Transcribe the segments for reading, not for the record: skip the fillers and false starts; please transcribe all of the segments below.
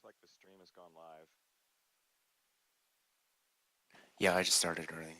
looks like the stream has gone live. Yeah, I just started early.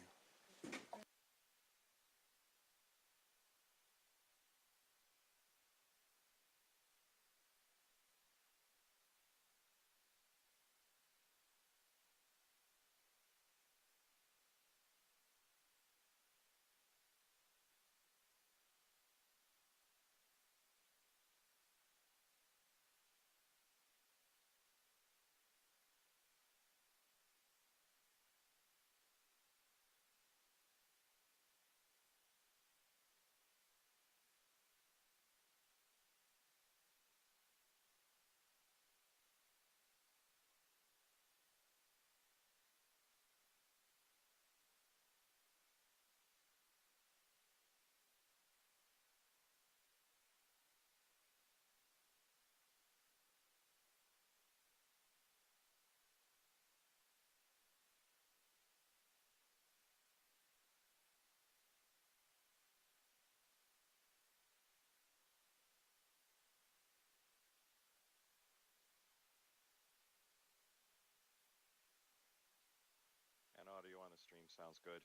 And audio on the stream sounds good.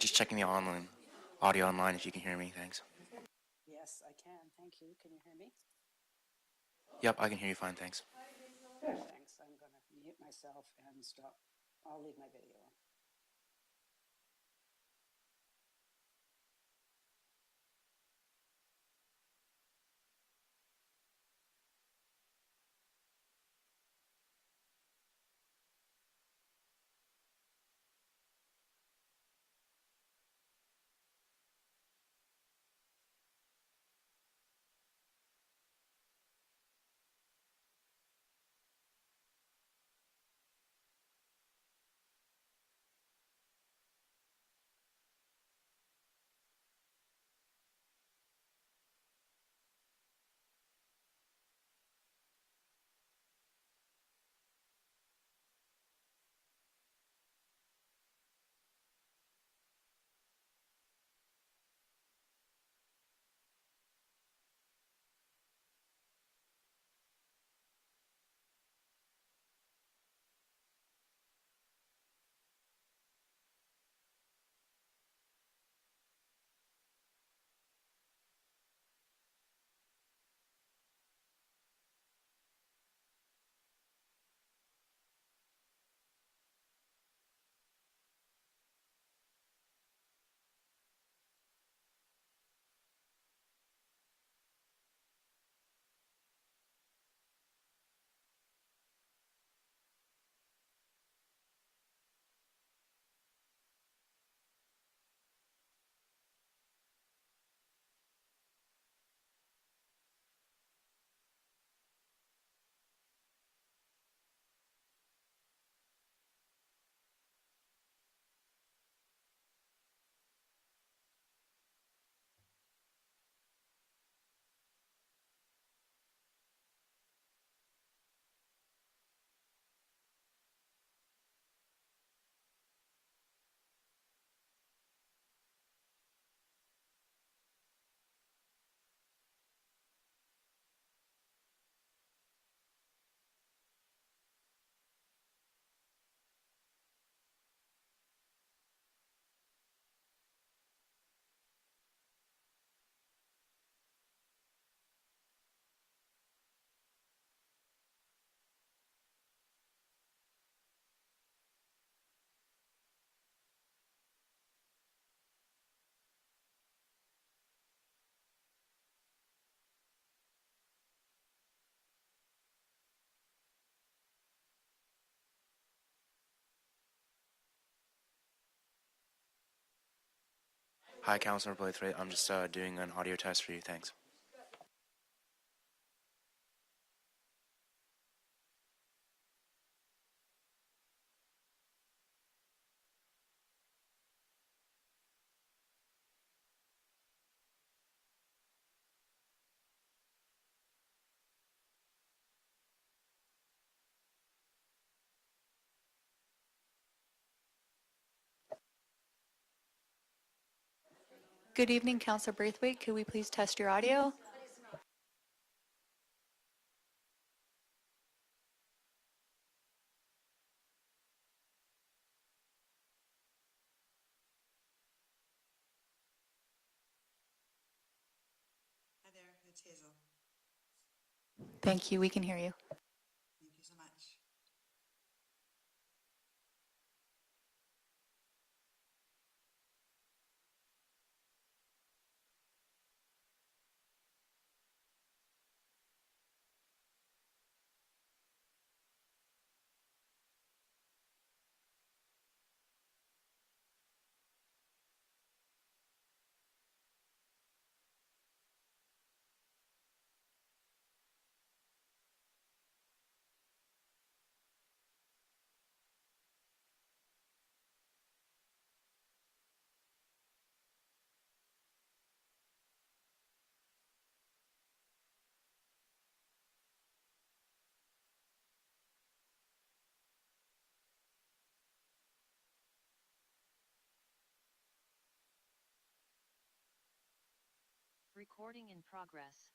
Just checking the online audio online if you can hear me. Thanks. Yes, I can. Thank you. Can you hear me? Yep, I can hear you fine. Thanks. Good, thanks. I'm going to mute myself and stop. I'll leave my video on. Hi, Councilor Braithwaite. I'm just doing an audio test for you. Thanks. Good evening, Councilor Braithwaite. Could we please test your audio? Hi there, it's Hazel. Thank you. We can hear you. Thank you so much. Recording in progress.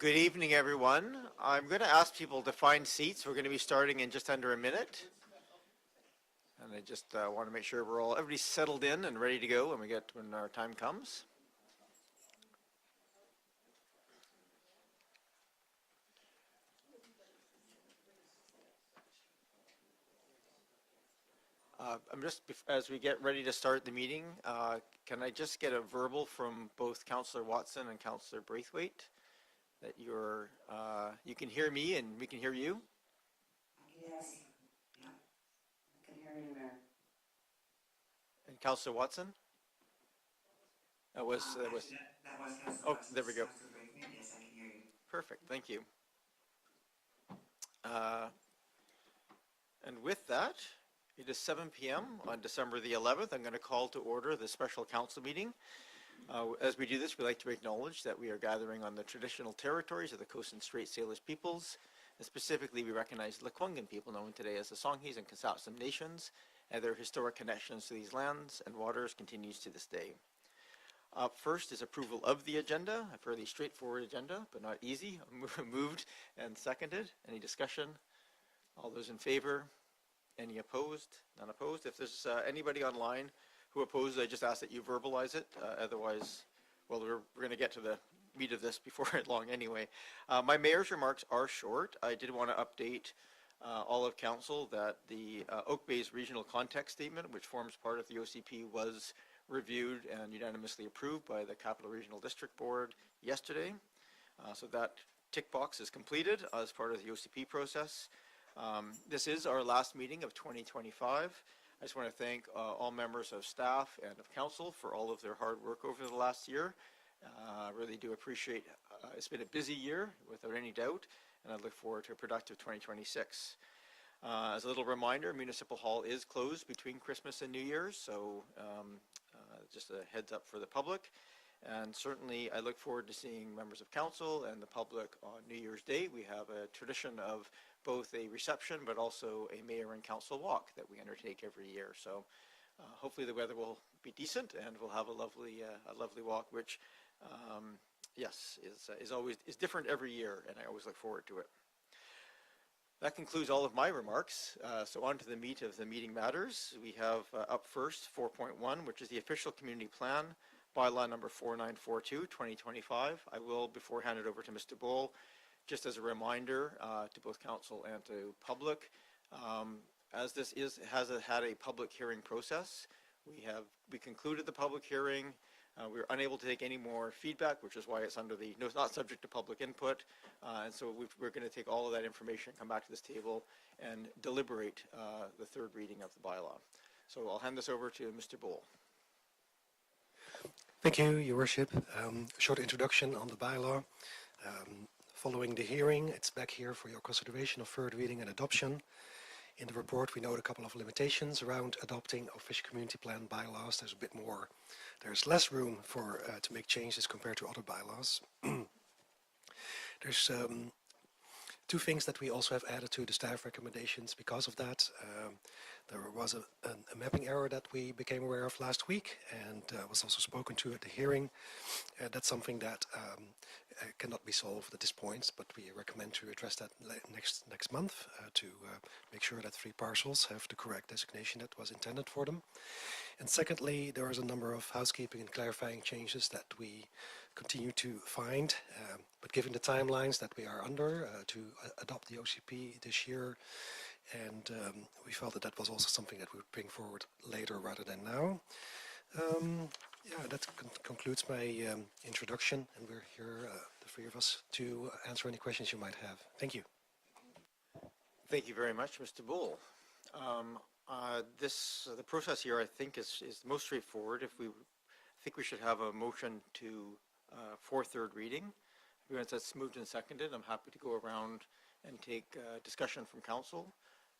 Good evening, everyone. I'm going to ask people to find seats. We're going to be starting in just under a minute. And I just want to make sure everybody's settled in and ready to go when our time comes. As we get ready to start the meeting, can I just get a verbal from both Councilor Watson and Councilor Braithwaite that you can hear me and we can hear you? Yes. Yeah. I can hear you, Mayor. And Councilor Watson? That was. That was Councilor Oh, Watson. there we go. Councilor Braithwaite. Yes, I can hear you. Perfect, thank you. And with that, it is 7 p.m. on December the 11th. I'm going to call to order the special council meeting. As we do this, we like to acknowledge that we are gathering on the traditional territories of the Coast and Strait Salish peoples. And specifically, we recognize the Lekwungen people, known today as the Songhees and Kasapsum nations, and their historic connections to these lands and waters continues to this day. Up first is approval of the agenda, a fairly straightforward agenda, but not easy. Moved and seconded. Any discussion? All those in favor? Any opposed? None opposed. If there's anybody online who opposes, I just ask that you verbalize it. Otherwise, well, we're going to get to the meat of this before long anyway. My mayor's remarks are short. I did want to update all of council that the Oak Bay's regional context statement, which forms part of the OCP, was reviewed and unanimously approved by the Capital Regional District Board yesterday. So that tick box is completed as part of the OCP process. This is our last meeting of 2025. I just want to thank all members of staff and of council for all of their hard work over the last year. I really do appreciate it's been a busy year without any doubt, and I look forward to a productive 2026. As a little reminder, Municipal Hall is closed between Christmas and New Year's, so just a heads up for the public. And certainly I look forward to seeing members of council and the public on New Year's Day. We have a tradition of both a reception but also a mayor and council walk that we undertake every year. So hopefully the weather will be decent and we'll have a lovely walk, which yes, is different every year, and I always look forward to it. That concludes all of my remarks. So on to the meat of the meeting matters. We have up first 4.1, which is the official community plan, bylaw number 4942, 2025. I will, before hand it over to Mr. Bull, just as a reminder to both council and to public, as this has had a public hearing process, we concluded the public hearing. We were unable to take any more feedback, which is why it's not subject to public input. And so we're going to take all of that information, come back to this table, and deliberate the third reading of the bylaw. So I'll hand this over to Mr. Bull. Thank you, Your Worship. Short introduction on the bylaw. Following the hearing, it's back here for your consideration of third reading and adoption. In the report, we note a couple of limitations around adopting official community plan bylaws. There's less room to make changes compared to other bylaws. There's two things that we also have added to the staff recommendations because of that. There was a mapping error that we became aware of last week and was also spoken to at the hearing. That's something that cannot be solved at this point, but we recommend to address that next month to make sure that 3 parcels have the correct designation that was intended for them. And secondly, there is a number of housekeeping and clarifying changes that we continue to find, but given the timelines that we are under to adopt the OCP this year, and we felt that was also something that we would bring forward later rather than now. Yeah, that concludes my introduction, and we're here, the 3 of us, to answer any questions you might have. Thank you. Thank you very much, Mr. Bull. The process here, I think, is most straightforward. I think we should have a motion for third reading. Once that's moved and seconded, I'm happy to go around and take discussion from council.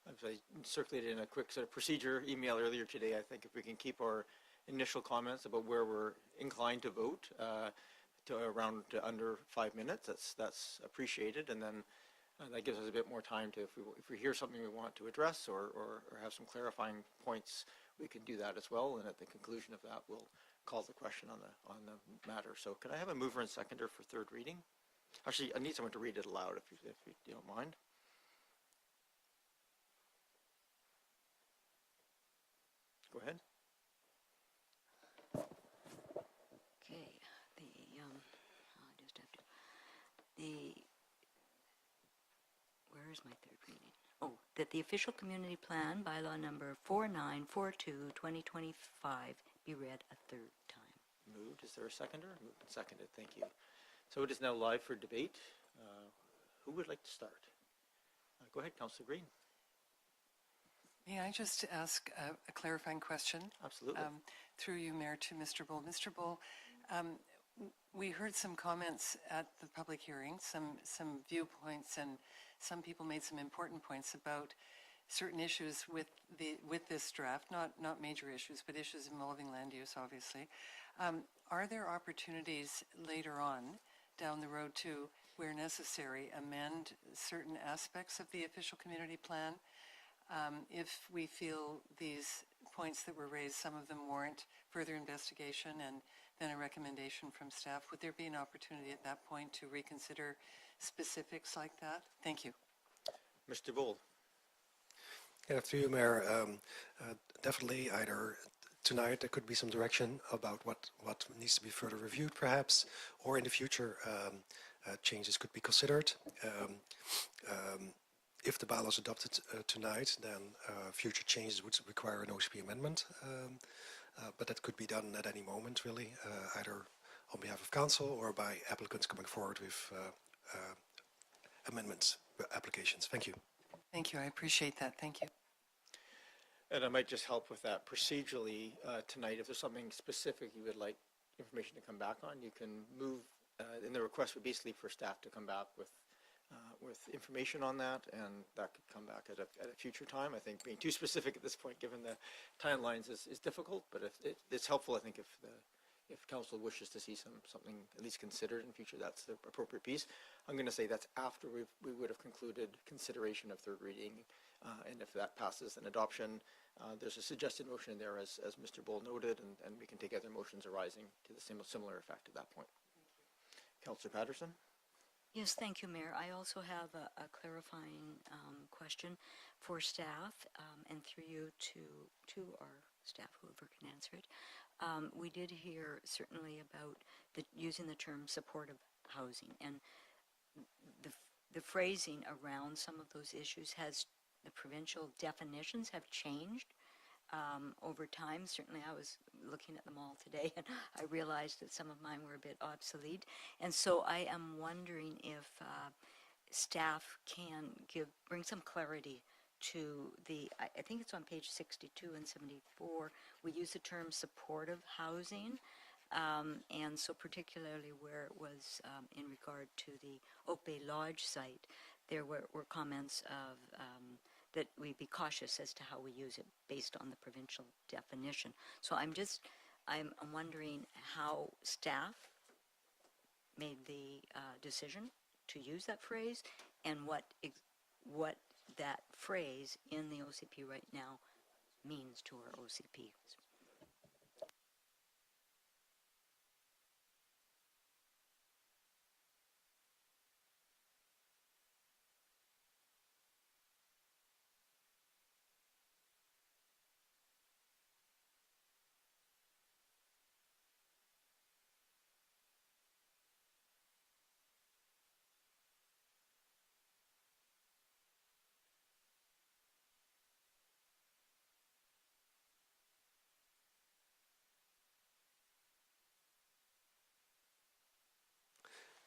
As I circulated in a quick sort of procedure email earlier today, I think if we can keep our initial comments about where we're inclined to vote to around under 5 minutes, that's appreciated, and then that gives us a bit more time to, if we hear something we want to address or have some clarifying points, we can do that as well, and at the conclusion of that, we'll call the question on the matter. So can I have a mover and seconder for third reading? Actually, I need someone to read it aloud if you don't mind. Go ahead. Okay, I just have to, where is my third reading? Oh, that the official community plan, bylaw number 4942-2025 be read a third time. Moved. Is there a seconder? Moved and seconded. Thank you. So it is now live for debate. Who would like to start? Go ahead, Councilor Green. May I just ask a clarifying question? Absolutely. Through you, Mayor, to Mr. Bull. Mr. Bull, we heard some comments at the public hearing, some viewpoints, and some people made some important points about certain issues with this draft, not major issues, but issues involving land use, obviously. Are there opportunities later on down the road to, where necessary, amend certain aspects of the official community plan? If we feel these points that were raised, some of them warrant further investigation and then a recommendation from staff, would there be an opportunity at that point to reconsider specifics like that? Thank you. Mr. Bull. Yeah, through you, Mayor, definitely either tonight there could be some direction about what needs to be further reviewed perhaps, or in the future changes could be considered. If the bylaw is adopted tonight, then future changes would require an OCP amendment, but that could be done at any moment, really, either on behalf of council or by applicants coming forward with amendments, applications. Thank you. Thank you. I appreciate that. Thank you. And I might just help with that procedurally tonight. If there's something specific you would like information to come back on, you can move, and the request would basically for staff to come back with information on that, and that could come back at a future time. I think being too specific at this point, given the timelines, is difficult, but if it's helpful, I think if council wishes to see something at least considered in future, that's the appropriate piece. I'm going to say that's after we would have concluded consideration of third reading, and if that passes an adoption, there's a suggested motion there, as Mr. Bull noted, and we can take other motions arising to the similar effect at that point. Councillor Patterson. Yes, thank you, Mayor. I also have a clarifying question for staff, and through you to our staff, whoever can answer it. We did hear certainly about using the term supportive housing, and the phrasing around some of those issues the provincial definitions have changed over time. Certainly I was looking at them all today and I realized that some of mine were a bit obsolete. And so I am wondering if staff can bring some clarity to I think it's on page 62 and 74, we use the term supportive housing. And so particularly where it was in regard to the Oak Bay Lodge site, there were comments of that we be cautious as to how we use it based on the provincial definition. So I'm wondering how staff made the decision to use that phrase, and what that phrase in the OCP right now means to our OCPs.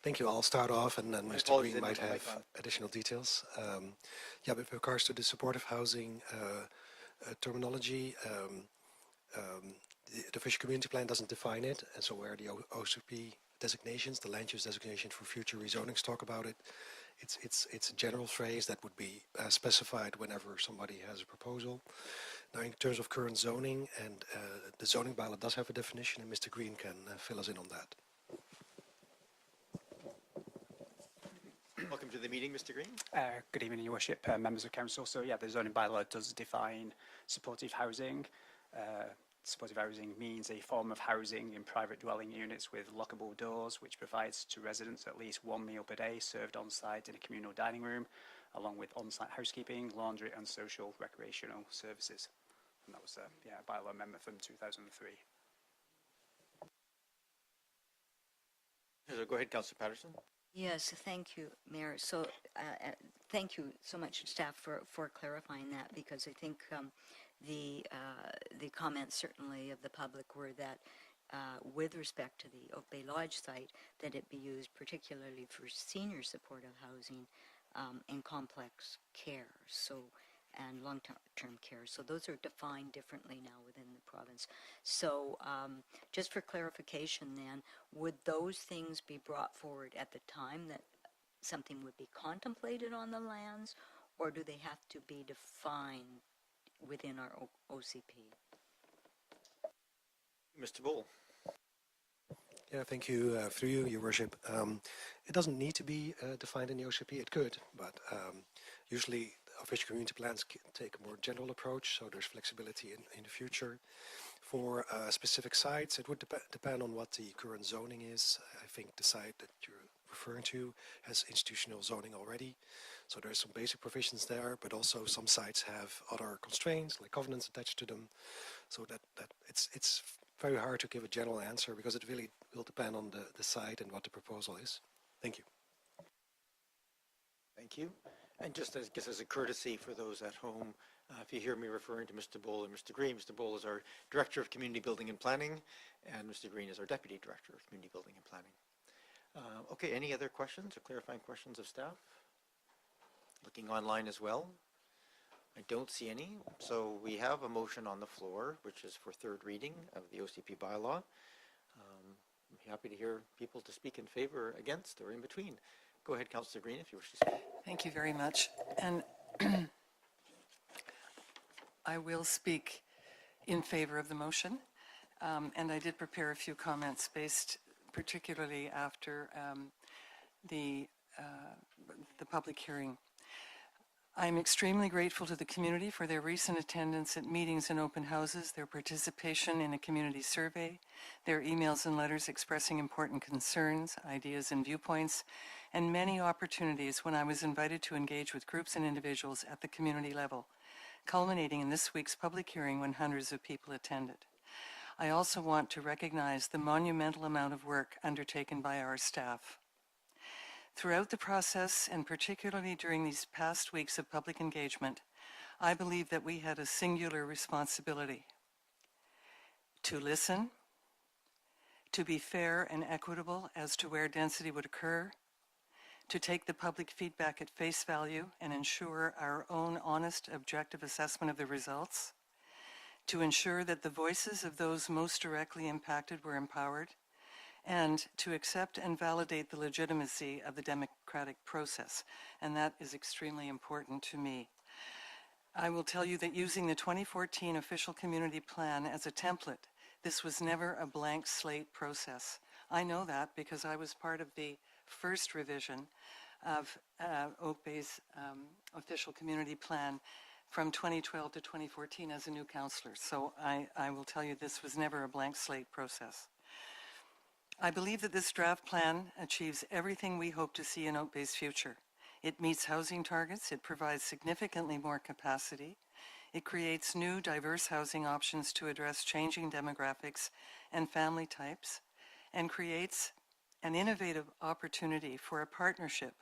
Thank you. I'll start off, and then My Mr. apologies, Green might didn't have the have mic on. additional details. Yeah, with regards to the supportive housing terminology, the official community plan doesn't define it, and so where the OCP designations, the land use designation for future rezonings talk about it, it's a general phrase that would be specified whenever somebody has a proposal. Now, in terms of current zoning, and the zoning bylaw does have a definition, and Mr. Green can fill us in on that. Welcome to the meeting, Mr. Green. Good evening, Your Worship, members of Council. So yeah, the zoning bylaw does define supportive housing. supportive housing means a form of housing in private dwelling units with lockable doors, which provides to residents at least one meal per day served on site in a communal dining room, along with on-site housekeeping, laundry and social recreational services. And that was a bylaw amendment from 2003. So go ahead, Councillor Patterson. Yes, thank you, Mayor. So thank you so much, staff, for clarifying that, because I think the comments certainly of the public were that with respect to the Oak Bay Lodge site, that it be used particularly for senior supportive housing and complex care, and long-term care. So those are defined differently now within the province. So just for clarification then, would those things be brought forward at the time that something would be contemplated on the lands, or do they have to be defined within our OCP? Mr. Bull. Yeah, thank you. Through you, Your Worship. It doesn't need to be defined in the OCP. It could, but usually official community plans take a more general approach, so there's flexibility in the future. For specific sites, it would depend on what the current zoning is. I think the site that you're referring to has institutional zoning already, so there's some basic provisions there, but also some sites have other constraints, like covenants attached to them, so that it's very hard to give a general answer, because it really will depend on the site and what the proposal is. Thank you. Thank you. And just as a courtesy for those at home, if you hear me referring to Mr. Bull and Mr. Green, Mr. Bull is our Director of Community Building and Planning, and Mr. Green is our Deputy Director of Community Building and Planning. Okay, any other questions or clarifying questions of staff? Looking online as well. I don't see any. So we have a motion on the floor, which is for third reading of the OCP bylaw. I'm happy to hear people to speak in favor, against, or in between. Go ahead, Councillor Green, if you wish to speak. Thank you very much. And I will speak in favor of the motion. And I did prepare a few comments based particularly after the public hearing. I'm extremely grateful to the community for their recent attendance at meetings and open houses, their participation in a community survey, their emails and letters expressing important concerns, ideas and viewpoints, and many opportunities when I was invited to engage with groups and individuals at the community level, culminating in this week's public hearing when hundreds of people attended. I also want to recognize the monumental amount of work undertaken by our staff. Throughout the process, and particularly during these past weeks of public engagement, I believe that we had a singular responsibility to listen, to be fair and equitable as to where density would occur, to take the public feedback at face value and ensure our own honest, objective assessment of the results, to ensure that the voices of those most directly impacted were empowered, and to accept and validate the legitimacy of the democratic process. And that is extremely important to me. I will tell you that using the 2014 official community plan as a template, this was never a blank slate process. I know that because I was part of the first revision of Oak Bay's official community plan from 2012 to 2014 as a new councillor. So I will tell you this was never a blank slate process. I believe that this draft plan achieves everything we hope to see in Oak Bay's future. It meets housing targets, it provides significantly more capacity, it creates new diverse housing options to address changing demographics and family types, and creates an innovative opportunity for a partnership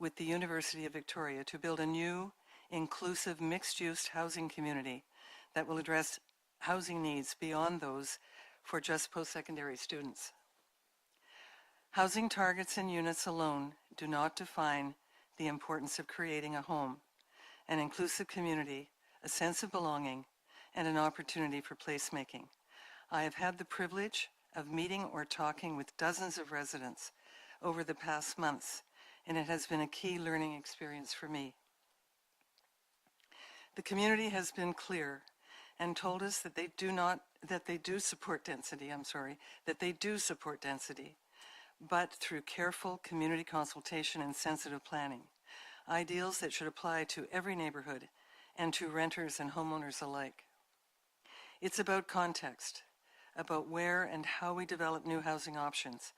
with the University of Victoria to build a new, inclusive, mixed-use housing community that will address housing needs beyond those for just post-secondary students. Housing targets and units alone do not define the importance of creating a home, an inclusive community, a sense of belonging, and an opportunity for placemaking. I have had the privilege of meeting or talking with dozens of residents over the past months, and it has been a key learning experience for me. The community has been clear and told us that they do support density, but through careful community consultation and sensitive planning, ideals that should apply to every neighborhood and to renters and homeowners alike. It's about context, about where and how we develop new housing options,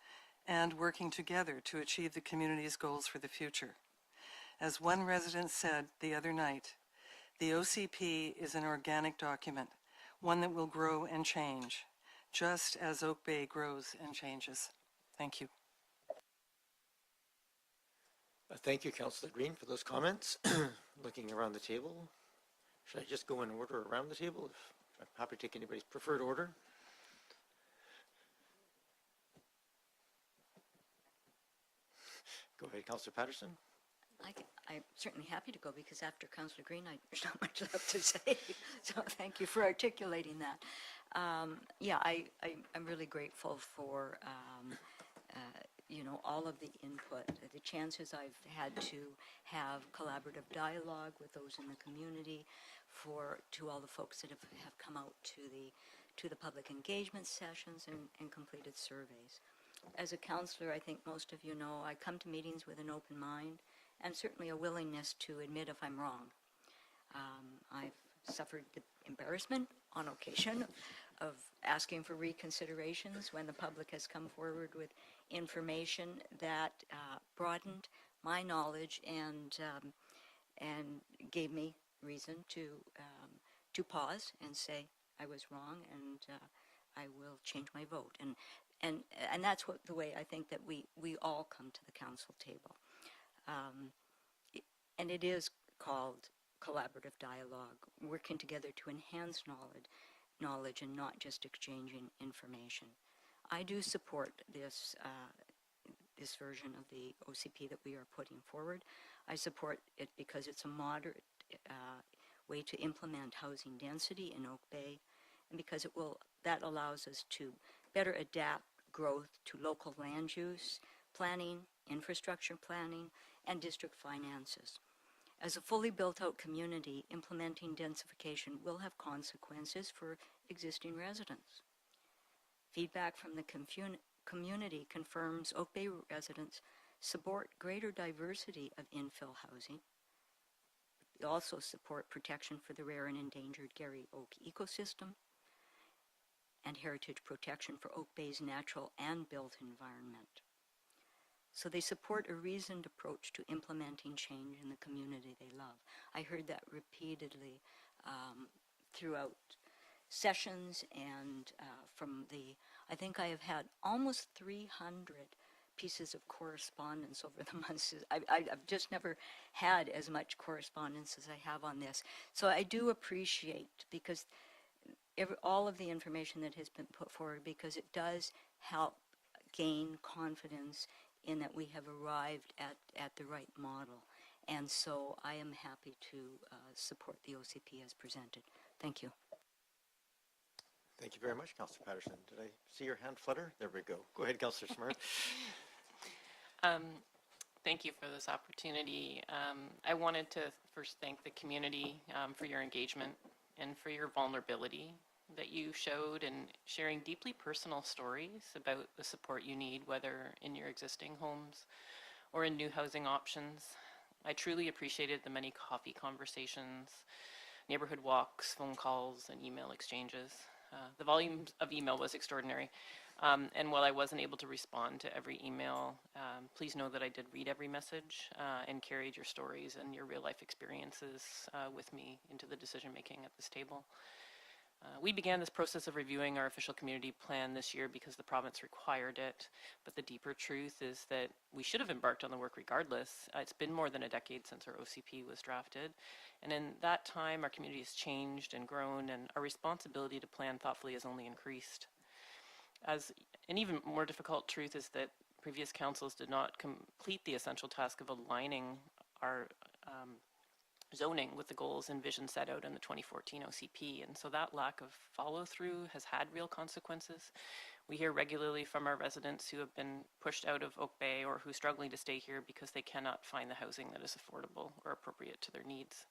and working together to achieve the community's goals for the future. As one resident said the other night, the OCP is an organic document, one that will grow and change, just as Oak Bay grows and changes. Thank you. Thank you, Councillor Green, for those comments. Looking around the table, should I just go in order around the table? I'm happy to take anybody's preferred order. Go ahead, Councillor Patterson. I'm certainly happy to go because after Councillor Green, there's not much left to say. So thank you for articulating that. Yeah, I'm really grateful for all of the input, the chances I've had to have collaborative dialogue with those in the community, to all the folks that have come out to the public engagement sessions and completed surveys. As a councillor, I think most of you know, I come to meetings with an open mind and certainly a willingness to admit if I'm wrong. I've suffered the embarrassment on occasion of asking for reconsiderations when the public has come forward with information that broadened my knowledge and gave me reason to pause and say I was wrong and I will change my vote. And that's the way I think that we all come to the council table. And it is called collaborative dialogue, working together to enhance knowledge and not just exchanging information. I do support this version of the OCP that we are putting forward. I support it because it's a moderate way to implement housing density in Oak Bay, and because that allows us to better adapt growth to local land use, planning, infrastructure planning, and district finances. As a fully built-out community, implementing densification will have consequences for existing residents. Feedback from the community confirms Oak Bay residents support greater diversity of infill housing. We also support protection for the rare and endangered Garry Oak ecosystem and heritage protection for Oak Bay's natural and built environment. So they support a reasoned approach to implementing change in the community they love. I heard that repeatedly throughout sessions and I think I have had almost 300 pieces of correspondence over the months. I've just never had as much correspondence as I have on this. So I do appreciate, because all of the information that has been put forward, because it does help gain confidence in that we have arrived at the right model. And so I am happy to support the OCP as presented. Thank you. Thank you very much, Councillor Patterson. Did I see your hand flutter? There we go. Go ahead, Councillor Smart. Thank you for this opportunity. I wanted to first thank the community for your engagement and for your vulnerability that you showed in sharing deeply personal stories about the support you need, whether in your existing homes or in new housing options. I truly appreciated the many coffee conversations, neighborhood walks, phone calls, and email exchanges. The volume of email was extraordinary. And while I wasn't able to respond to every email, please know that I did read every message and carried your stories and your real life experiences with me into the decision making at this table. We began this process of reviewing our official community plan this year because the province required it, but the deeper truth is that we should have embarked on the work regardless. It's been more than a decade since our OCP was drafted, and in that time our community has changed and grown, and our responsibility to plan thoughtfully has only increased. As an even more difficult truth is that previous councils did not complete the essential task of aligning our zoning with the goals and vision set out in the 2014 OCP, and so that lack of follow-through has had real consequences. We hear regularly from our residents who have been pushed out of Oak Bay or who are struggling to stay here because they cannot find the housing that is affordable or appropriate to their needs.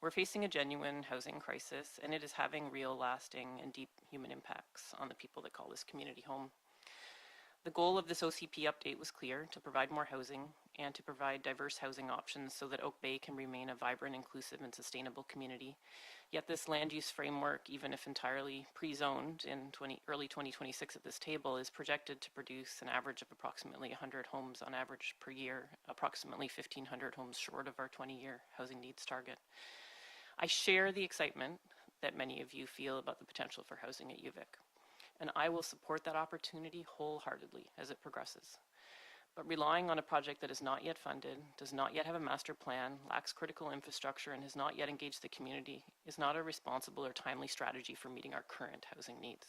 We're facing a genuine housing crisis, and it is having real, lasting, and deep human impacts on the people that call this community home. The goal of this OCP update was clear: to provide more housing and to provide diverse housing options so that Oak Bay can remain a vibrant, inclusive, and sustainable community. Yet this land use framework, even if entirely pre-zoned in early 2026 at this table, is projected to produce an average of approximately 100 homes on average per year, approximately 1,500 homes short of our 20-year housing needs target. I share the excitement that many of you feel about the potential for housing at UVic, and I will support that opportunity wholeheartedly as it progresses. But relying on a project that is not yet funded, does not yet have a master plan, lacks critical infrastructure, and has not yet engaged the community is not a responsible or timely strategy for meeting our current housing needs.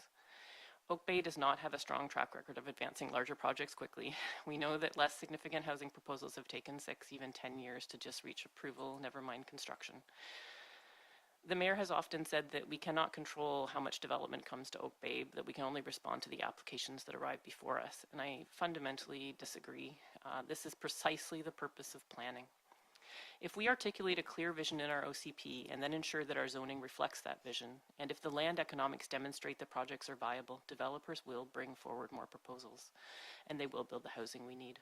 Oak Bay does not have a strong track record of advancing larger projects quickly. We know that less significant housing proposals have taken 6, even 10 years to just reach approval, never mind construction. The mayor has often said that we cannot control how much development comes to Oak Bay, that we can only respond to the applications that arrive before us, and I fundamentally disagree. This is precisely the purpose of planning. If we articulate a clear vision in our OCP and then ensure that our zoning reflects that vision, and if the land economics demonstrate that projects are viable, developers will bring forward more proposals, and they will build the housing we need.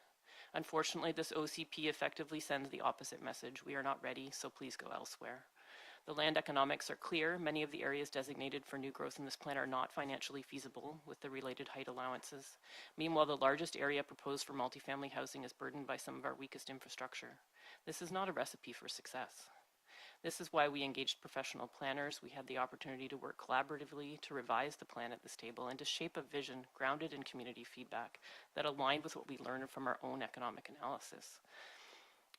Unfortunately, this OCP effectively sends the opposite message. We are not ready, so please go elsewhere. The land economics are clear. Many of the areas designated for new growth in this plan are not financially feasible with the related height allowances. Meanwhile, the largest area proposed for multifamily housing is burdened by some of our weakest infrastructure. This is not a recipe for success. This is why we engaged professional planners. We had the opportunity to work collaboratively to revise the plan at this table and to shape a vision grounded in community feedback that aligned with what we learned from our own economic analysis.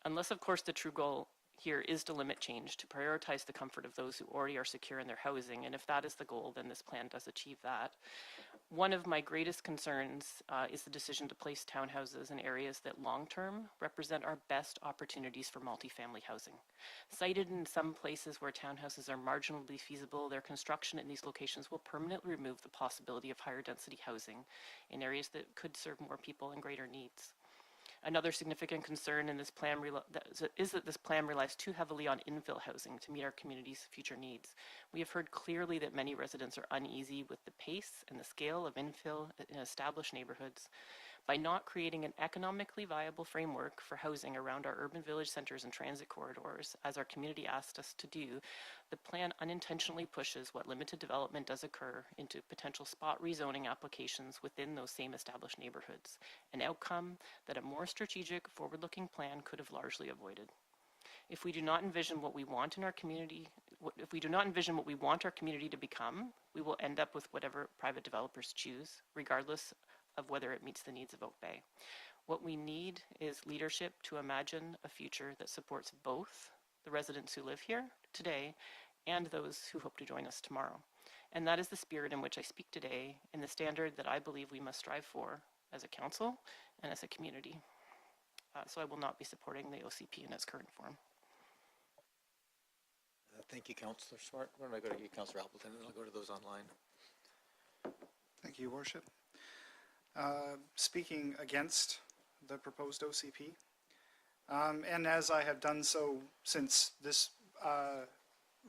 Unless, of course, the true goal here is to limit change, to prioritize the comfort of those who already are secure in their housing, and if that is the goal, then this plan does achieve that. One of my greatest concerns is the decision to place townhouses in areas that long-term represent our best opportunities for multifamily housing. Cited in some places where townhouses are marginally feasible, their construction in these locations will permanently remove the possibility of higher density housing in areas that could serve more people and greater needs. Another significant concern in this plan is that this plan relies too heavily on infill housing to meet our community's future needs. We have heard clearly that many residents are uneasy with the pace and the scale of infill in established neighborhoods. By not creating an economically viable framework for housing around our urban village centers and transit corridors, as our community asked us to do, the plan unintentionally pushes what limited development does occur into potential spot rezoning applications within those same established neighborhoods, an outcome that a more strategic, forward-looking plan could have largely avoided. If we do not envision what we want in our community, if we do not envision what we want our community to become, we will end up with whatever private developers choose, regardless of whether it meets the needs of Oak Bay. What we need is leadership to imagine a future that supports both the residents who live here today and those who hope to join us tomorrow. And that is the spirit in which I speak today and the standard that I believe we must strive for as a council and as a community. So I will not be supporting the OCP in its current form. Thank you, Councillor Smart. Why don't I go to you, Councillor Appleton, and then I'll go to those online. Thank you, Worship. Speaking against the proposed OCP, and as I have done so since this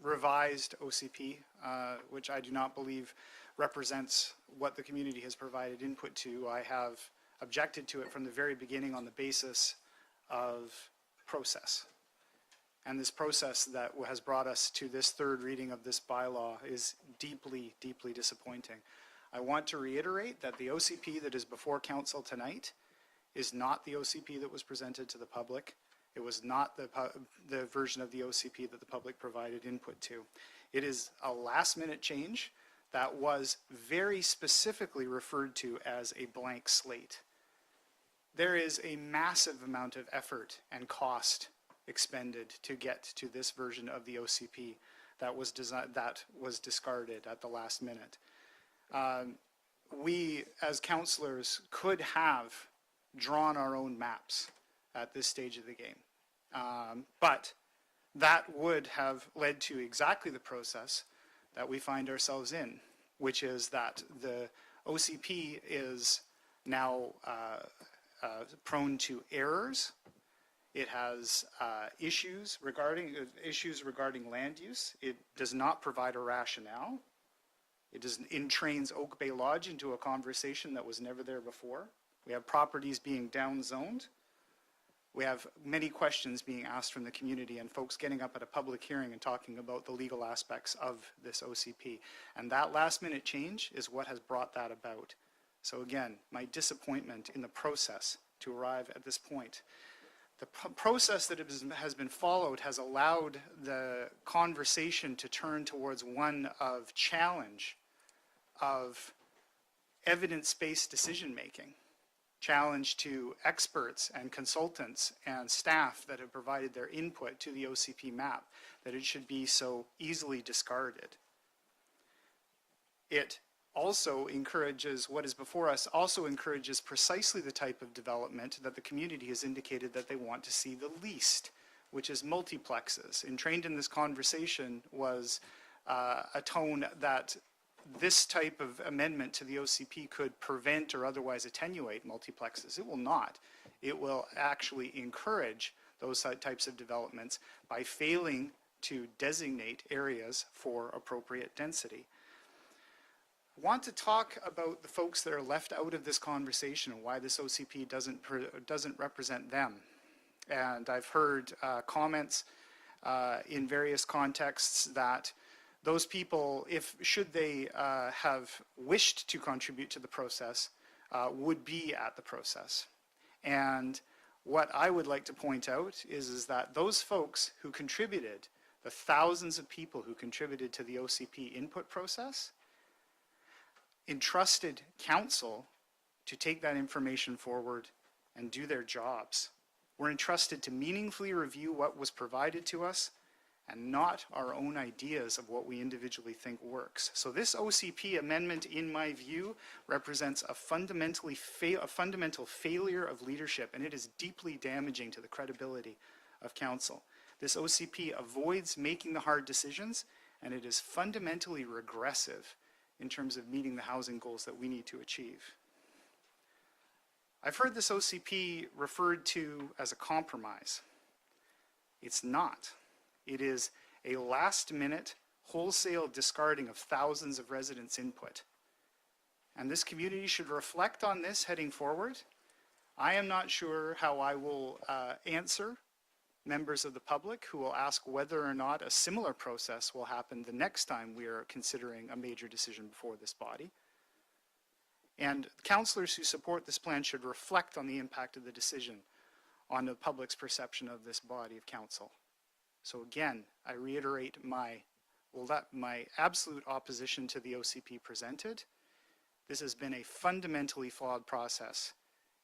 revised OCP, which I do not believe represents what the community has provided input to, I have objected to it from the very beginning on the basis of process. And this process that has brought us to this third reading of this bylaw is deeply, deeply disappointing. I want to reiterate that the OCP that is before council tonight is not the OCP that was presented to the public. It was not the version of the OCP that the public provided input to. It is a last-minute change that was very specifically referred to as a blank slate. There is a massive amount of effort and cost expended to get to this version of the OCP that was discarded at the last minute. We, as councillors, could have drawn our own maps at this stage of the game. But that would have led to exactly the process that we find ourselves in, which is that the OCP is now prone to errors. It has issues regarding land use. It does not provide a rationale. It entrains Oak Bay Lodge into a conversation that was never there before. We have properties being downzoned. We have many questions being asked from the community and folks getting up at a public hearing and talking about the legal aspects of this OCP. And that last minute change is what has brought that about. So again, my disappointment in the process to arrive at this point. The process that has been followed has allowed the conversation to turn towards one of challenge, of evidence-based decision-making, challenge to experts and consultants and staff that have provided their input to the OCP map, that it should be so easily discarded. It also encourages, what is before us, also encourages precisely the type of development that the community has indicated that they want to see the least, which is multiplexes. Entrained in this conversation was a tone that this type of amendment to the OCP could prevent or otherwise attenuate multiplexes. It will not. It will actually encourage those types of developments by failing to designate areas for appropriate density. I want to talk about the folks that are left out of this conversation and why this OCP doesn't represent them. And I've heard comments in various contexts that those people, should they have wished to contribute to the process, would be at the process. And what I would like to point out is that those folks who contributed, the thousands of people who contributed to the OCP input process, entrusted council to take that information forward and do their jobs. We're entrusted to meaningfully review what was provided to us and not our own ideas of what we individually think works. So this OCP amendment, in my view, represents a fundamental failure of leadership, and it is deeply damaging to the credibility of council. This OCP avoids making the hard decisions, and it is fundamentally regressive in terms of meeting the housing goals that we need to achieve. I've heard this OCP referred to as a compromise. It's not. It is a last-minute, wholesale discarding of thousands of residents' input. And this community should reflect on this heading forward. I am not sure how I will answer members of the public who will ask whether or not a similar process will happen the next time we are considering a major decision before this body. And councillors who support this plan should reflect on the impact of the decision on the public's perception of this body of council. So again, I reiterate my absolute opposition to the OCP presented. This has been a fundamentally flawed process.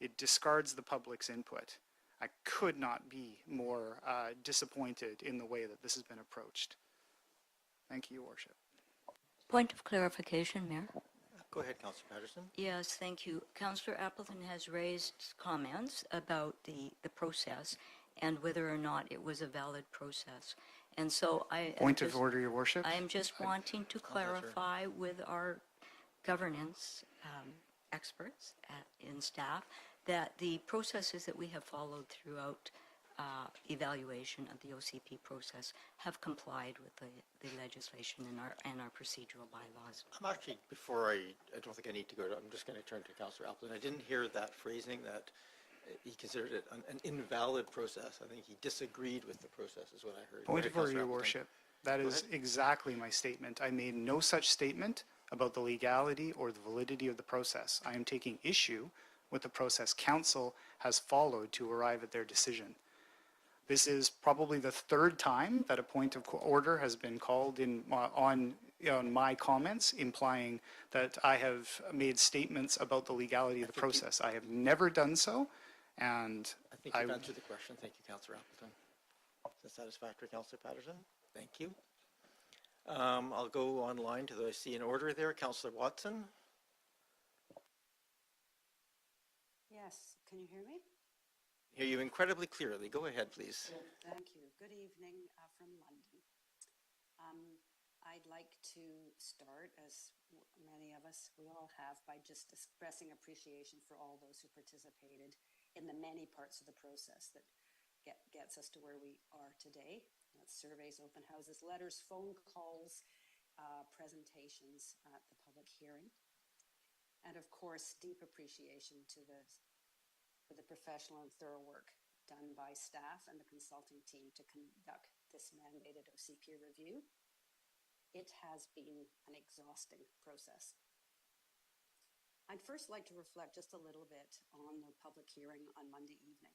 It discards the public's input. I could not be more disappointed in the way that this has been approached. Thank you, Your Worship. Point of clarification, Mayor. Go ahead, Councillor Patterson. Yes, thank you. Councillor Appleton has raised comments about the process and whether or not it was a valid process. And so Point of order, Your Worship. I am just wanting to clarify with our governance experts in staff that the processes that we have followed throughout evaluation of the OCP process have complied with the legislation and our procedural bylaws. I'm actually, before I don't think I need to go, I'm just going to turn to Councillor Appleton. I didn't hear that phrasing that he considered it an invalid process. I think he disagreed with the process is what I heard. Point of order, Your Worship. That is exactly my statement. I made no such statement about the legality or the validity of the process. I am taking issue with the process council has followed to arrive at their decision. This is probably the third time that a point of order has been called on my comments, implying that I have made statements about the legality of the process. I have never done so, and I think you've answered the question. Thank you, Councillor Appleton. Is that satisfactory, Councillor Patterson? Thank you. I'll go online to the I see in order there. Councillor Watson. Yes, can you hear me? Hear you incredibly clearly. Go ahead, please. Thank you. Good evening from London. I'd like to start, as many of us, we all have, by just expressing appreciation for all those who participated in the many parts of the process that gets us to where we are today. That's surveys, open houses, letters, phone calls, presentations at the public hearing. And of course, deep appreciation to for the professional and thorough work done by staff and the consulting team to conduct this mandated OCP review. It has been an exhausting process. I'd first like to reflect just a little bit on the public hearing on Monday evening,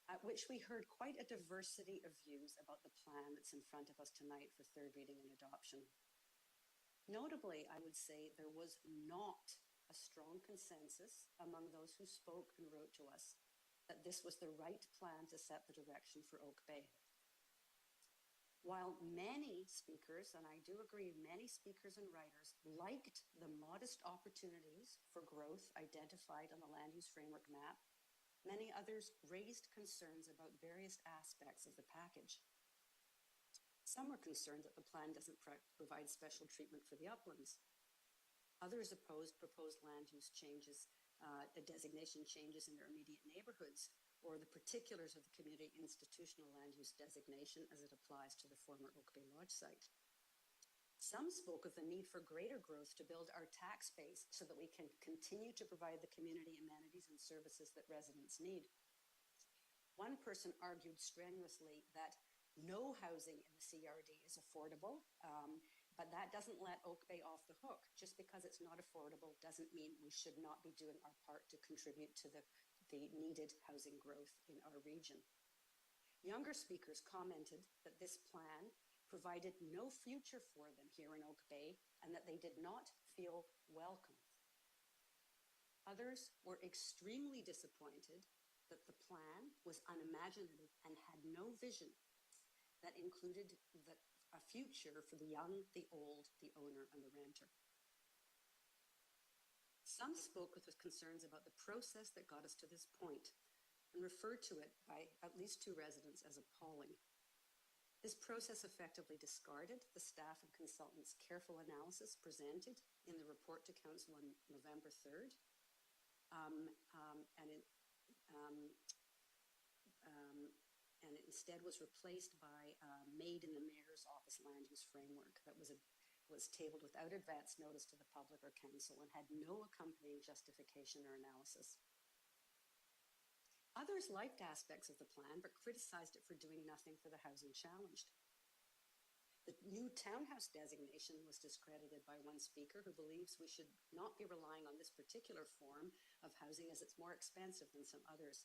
at which we heard quite a diversity of views about the plan that's in front of us tonight for third reading and adoption. Notably, I would say there was not a strong consensus among those who spoke and wrote to us that this was the right plan to set the direction for Oak Bay. While many speakers, and I do agree, many speakers and writers liked the modest opportunities for growth identified on the land use framework map, many others raised concerns about various aspects of the package. Some were concerned that the plan doesn't provide special treatment for the uplands. Others opposed proposed land use changes, designation changes in their immediate neighborhoods, or the particulars of the community institutional land use designation as it applies to the former Oak Bay Lodge site. Some spoke of the need for greater growth to build our tax base so that we can continue to provide the community amenities and services that residents need. One person argued strenuously that no housing in the CRD is affordable, but that doesn't let Oak Bay off the hook. Just because it's not affordable doesn't mean we should not be doing our part to contribute to the needed housing growth in our region. Younger speakers commented that this plan provided no future for them here in Oak Bay and that they did not feel welcome. Others were extremely disappointed that the plan was unimaginative and had no vision that included a future for the young, the old, the owner, and the renter. Some spoke with concerns about the process that got us to this point and referred to it by at least 2 residents as appalling. This process effectively discarded the staff and consultants' careful analysis presented in the report to Council on November 3rd, and it instead was replaced by made in the Mayor's Office land use framework that was tabled without advance notice to the public or council and had no accompanying justification or analysis. Others liked aspects of the plan but criticized it for doing nothing for the housing challenged. The new townhouse designation was discredited by one speaker who believes we should not be relying on this particular form of housing as it's more expensive than some others.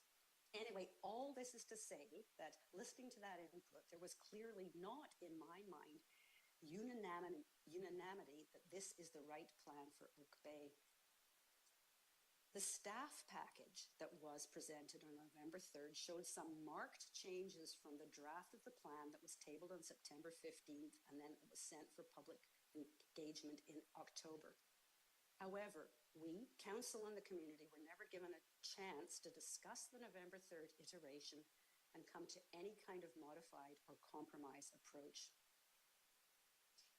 Anyway, all this is to say that listening to that input, there was clearly not, in my mind, unanimity that this is the right plan for Oak Bay. The staff package that was presented on November 3rd showed some marked changes from the draft of the plan that was tabled on September 15th and then it was sent for public engagement in October. However, we, council and the community, were never given a chance to discuss the November 3rd iteration and come to any kind of modified or compromise approach.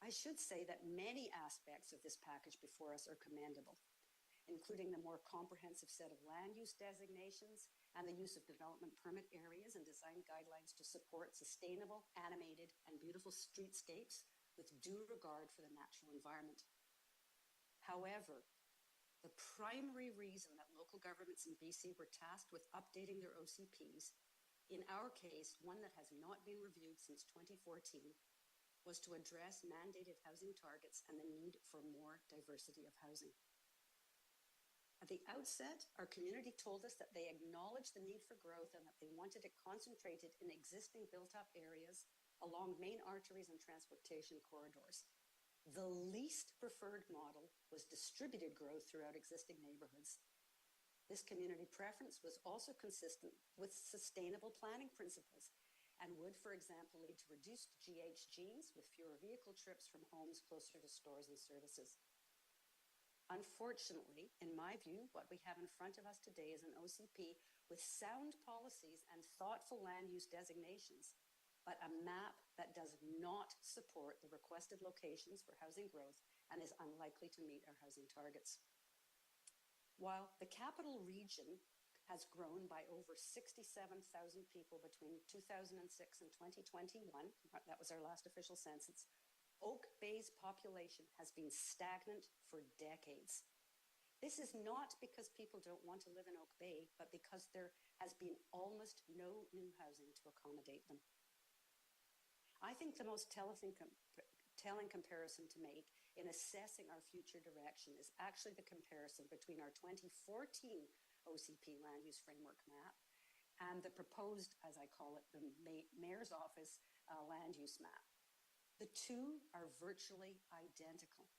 I should say that many aspects of this package before us are commendable, including the more comprehensive set of land use designations and the use of development permit areas and design guidelines to support sustainable, animated, and beautiful streetscapes with due regard for the natural environment. However, the primary reason that local governments in BC were tasked with updating their OCPs, in our case, one that has not been reviewed since 2014, was to address mandated housing targets and the need for more diversity of housing. At the outset, our community told us that they acknowledged the need for growth and that they wanted it concentrated in existing built-up areas along main arteries and transportation corridors. The least preferred model was distributed growth throughout existing neighborhoods. This community preference was also consistent with sustainable planning principles and would, for example, lead to reduced GHGs with fewer vehicle trips from homes closer to stores and services. Unfortunately, in my view, what we have in front of us today is an OCP with sound policies and thoughtful land use designations, but a map that does not support the requested locations for housing growth and is unlikely to meet our housing targets. While the capital region has grown by over 67,000 people between 2006 and 2021, that was our last official census, Oak Bay's population has been stagnant for decades. This is not because people don't want to live in Oak Bay, but because there has been almost no new housing to accommodate them. I think the most telling comparison to make in assessing our future direction is actually the comparison between our 2014 OCP land use framework map and the proposed, as I call it, the Mayor's Office land use map. The two are virtually identical.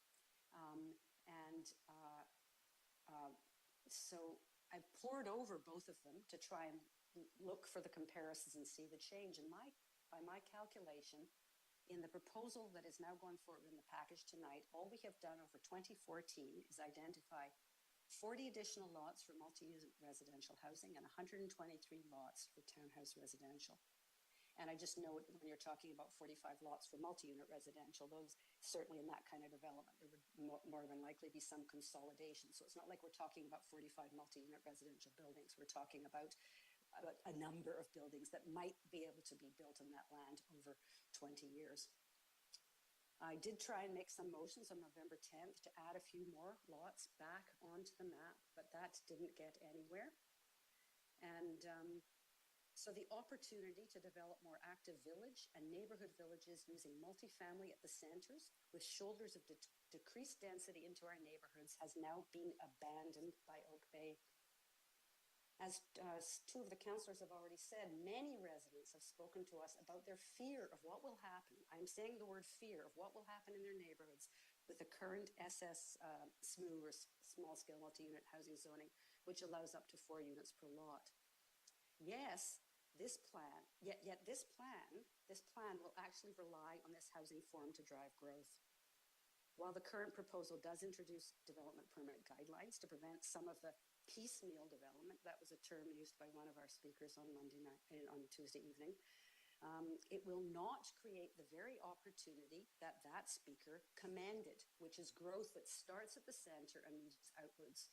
So I've pored over both of them to try and look for the comparisons and see the change. And by my calculation, in the proposal that is now going forward in the package tonight, all we have done over 2014 is identify 40 additional lots for multi-unit residential housing and 123 lots for townhouse residential. And I just note when you're talking about 45 lots for multi-unit residential, those certainly in that kind of development, there would more than likely be some consolidation. So it's not like we're talking about 45 multi-unit residential buildings. We're talking about a number of buildings that might be able to be built on that land over 20 years. I did try and make some motions on November 10th to add a few more lots back onto the map, but that didn't get anywhere. And so the opportunity to develop more active village and neighborhood villages using multifamily at the centers with shoulders of decreased density into our neighborhoods has now been abandoned by Oak Bay. As two of the councillors have already said, many residents have spoken to us about their fear of what will happen. I'm saying the word fear of what will happen in their neighborhoods with the current SMU or small scale multi-unit housing zoning, which allows up to 4 units per lot. Yes, this plan will actually rely on this housing form to drive growth. While the current proposal does introduce development permit guidelines to prevent some of the piecemeal development, that was a term used by one of our speakers on Tuesday evening, it will not create the very opportunity that speaker commended, which is growth that starts at the center and moves outwards.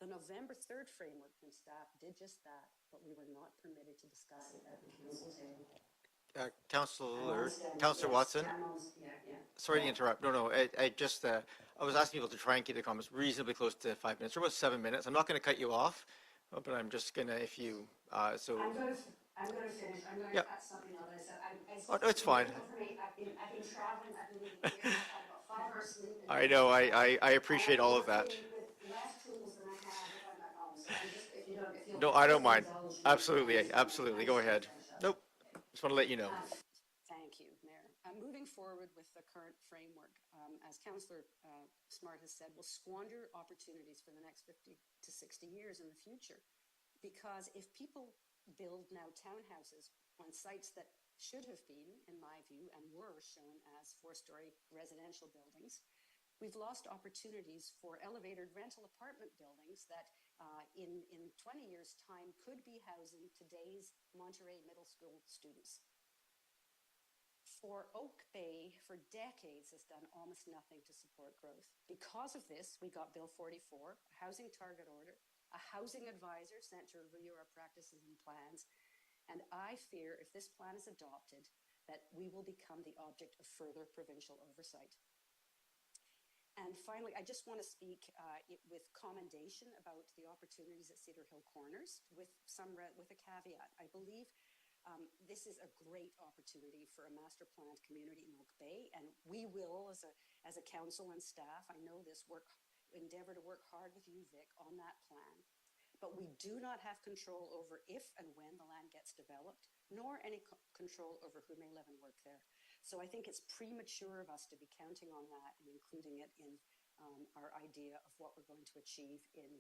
The November 3rd framework from staff did just that, but we were not permitted to discuss it at the council table. Councilor Watson. Sorry to interrupt. No. I was asking people to try and keep the comments reasonably close to 5 minutes, or about 7 minutes. I'm not going to cut you off, but I'm just going to, if you, I'm going to finish. I'm going to cut something out that I said. Oh, no, it's fine. I've been traveling. I've been leaving here. I've had about 5 hours sleep. I know. I appreciate all of that. With less tools than I have if I'm at home. So I'm just, if you'll No, I don't mind. indulge me. Absolutely. Go ahead. Nope. Just want to let you know. Thank you, Mayor. Moving forward with the current framework, as Councillor Smart has said, will squander opportunities for the next 50 to 60 years in the future. Because if people build now townhouses on sites that should have been, in my view, and were shown as 4-story residential buildings, we've lost opportunities for elevated rental apartment buildings that in 20 years' time could be housing today's Monterey Middle School students. For Oak Bay, for decades, has done almost nothing to support growth. Because of this, we got Bill 44, a housing target order, a housing advisor sent to review our practices and plans, and I fear if this plan is adopted, that we will become the object of further provincial oversight. And finally, I just want to speak with commendation about the opportunities at Cedar Hill Corners with a caveat. I believe this is a great opportunity for a master planned community in Oak Bay, and we will, as a council and staff, I know this, endeavor to work hard with you, Vic, on that plan. But we do not have control over if and when the land gets developed, nor any control over who may live and work there. So I think it's premature of us to be counting on that and including it in our idea of what we're going to achieve in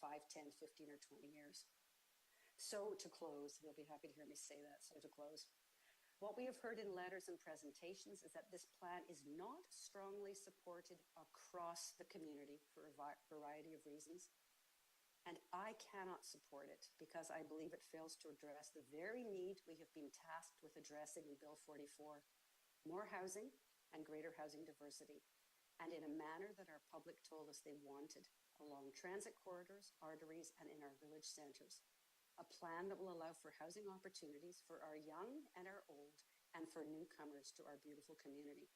5, 10, 15, or 20 years. So to close, you'll be happy to hear me say that, so to close. What we have heard in letters and presentations is that this plan is not strongly supported across the community for a variety of reasons. And I cannot support it because I believe it fails to address the very need we have been tasked with addressing in Bill 44, more housing and greater housing diversity, and in a manner that our public told us they wanted, along transit corridors, arteries, and in our village centers. A plan that will allow for housing opportunities for our young and our old, and for newcomers to our beautiful community.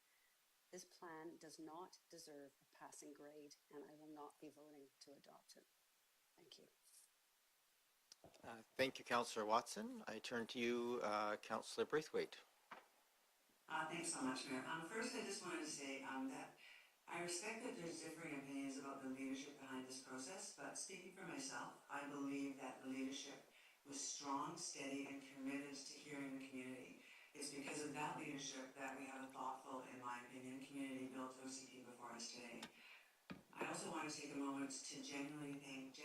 This plan does not deserve a passing grade, and I will not be voting to adopt it. Thank you. Thank you, Councillor Watson. I turn to you, Councillor Braithwaite. Thanks so much, Mayor. First, I just wanted to say that I respect that there's differing opinions about the leadership behind this process, but speaking for myself, I believe that the leadership was strong, steady, and committed to hearing the community. It's because of that leadership that we have a thoughtful, in my opinion, community-built OCP before us today. I also want to take a moment to genuinely thank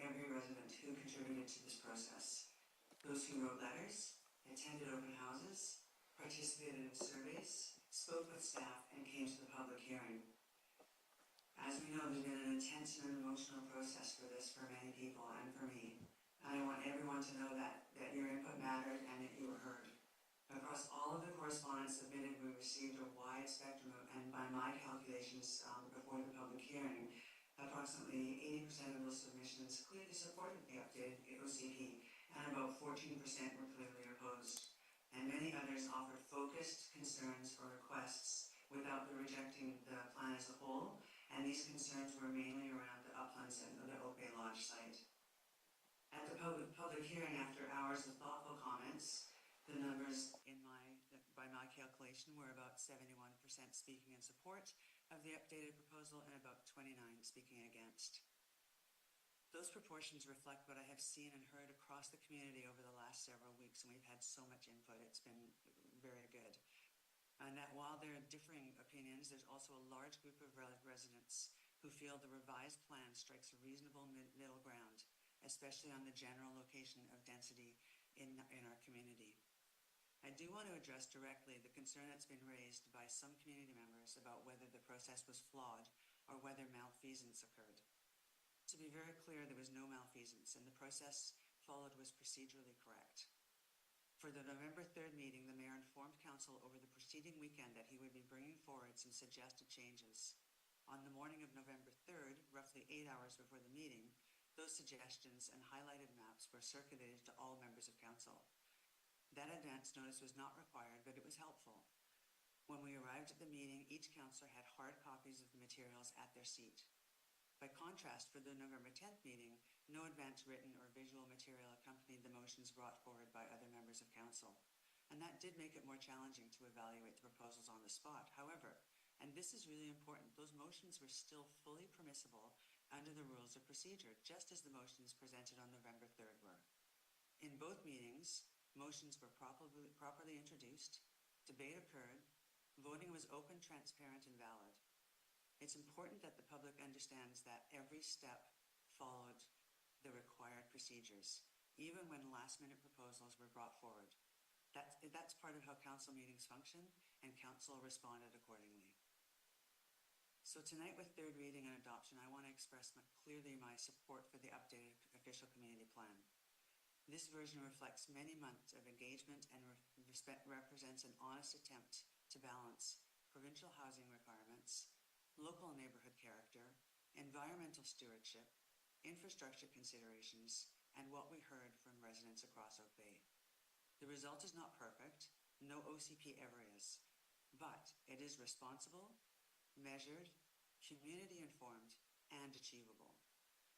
every resident who contributed to this process. Those who wrote letters, attended open houses, participated in surveys, spoke with staff, and came to the public hearing. As we know, there's been an intense and emotional process for this for many people and for me. And I want everyone to know that your input mattered and that you were heard. Across all of the correspondence submitted, we received a wide spectrum of, and by my calculations before the public hearing, approximately 80% of those submissions clearly supported the updated OCP, and about 14% were clearly opposed. And many others offered focused concerns or requests without rejecting the plan as a whole, and these concerns were mainly around the uplands and the Oak Bay Lodge site. At the public hearing, after hours of thoughtful comments, the numbers by my calculation were about 71% speaking in support of the updated proposal and about 29 speaking against. Those proportions reflect what I have seen and heard across the community over the last several weeks, and we've had so much input. It's been very good. And that while there are differing opinions, there's also a large group of residents who feel the revised plan strikes a reasonable middle ground, especially on the general location of density in our community. I do want to address directly the concern that's been raised by some community members about whether the process was flawed or whether malfeasance occurred. To be very clear, there was no malfeasance, and the process followed was procedurally correct. For the November 3rd meeting, the Mayor informed Council over the preceding weekend that he would be bringing forward some suggested changes. On the morning of November 3rd, roughly 8 hours before the meeting, those suggestions and highlighted maps were circulated to all members of Council. That advance notice was not required, but it was helpful. When we arrived at the meeting, each councillor had hard copies of the materials at their seat. By contrast, for the November 10th meeting, no advance written or visual material accompanied the motions brought forward by other members of Council. And that did make it more challenging to evaluate the proposals on the spot. However, and this is really important, those motions were still fully permissible under the rules of procedure, just as the motions presented on November 3rd were. In both meetings, motions were properly introduced, debate occurred, voting was open, transparent, and valid. It's important that the public understands that every step followed the required procedures, even when last-minute proposals were brought forward. That's part of how council meetings function, and council responded accordingly. So tonight, with third reading and adoption, I want to express clearly my support for the updated official community plan. This version reflects many months of engagement and represents an honest attempt to balance provincial housing requirements, local neighborhood character, environmental stewardship, infrastructure considerations, and what we heard from residents across Oak Bay. The result is not perfect, no OCP ever is, but it is responsible, measured, community-informed, and achievable.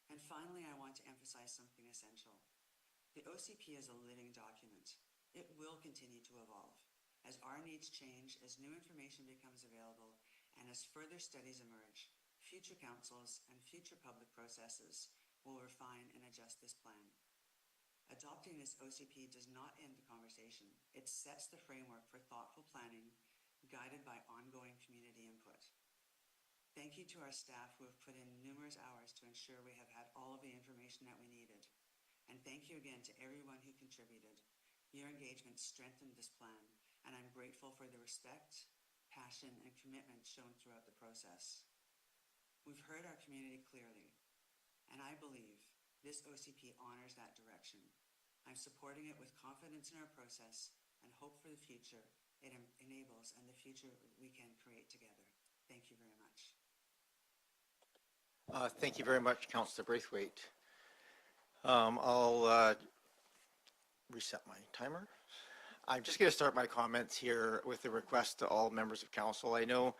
And finally, I want to emphasize something essential. The OCP is a living document. It will continue to evolve. As our needs change, as new information becomes available, and as further studies emerge, future councils and future public processes will refine and adjust this plan. Adopting this OCP does not end the conversation. It sets the framework for thoughtful planning, guided by ongoing community input. Thank you to our staff who have put in numerous hours to ensure we have had all of the information that we needed. And thank you again to everyone who contributed. Your engagement strengthened this plan, and I'm grateful for the respect, passion, and commitment shown throughout the process. We've heard our community clearly, and I believe this OCP honors that direction. I'm supporting it with confidence in our process and hope for the future it enables and the future we can create together. Thank you very much. Thank you very much, Councillor Braithwaite. I'll reset my timer. I'm just going to start my comments here with a request to all members of council. I know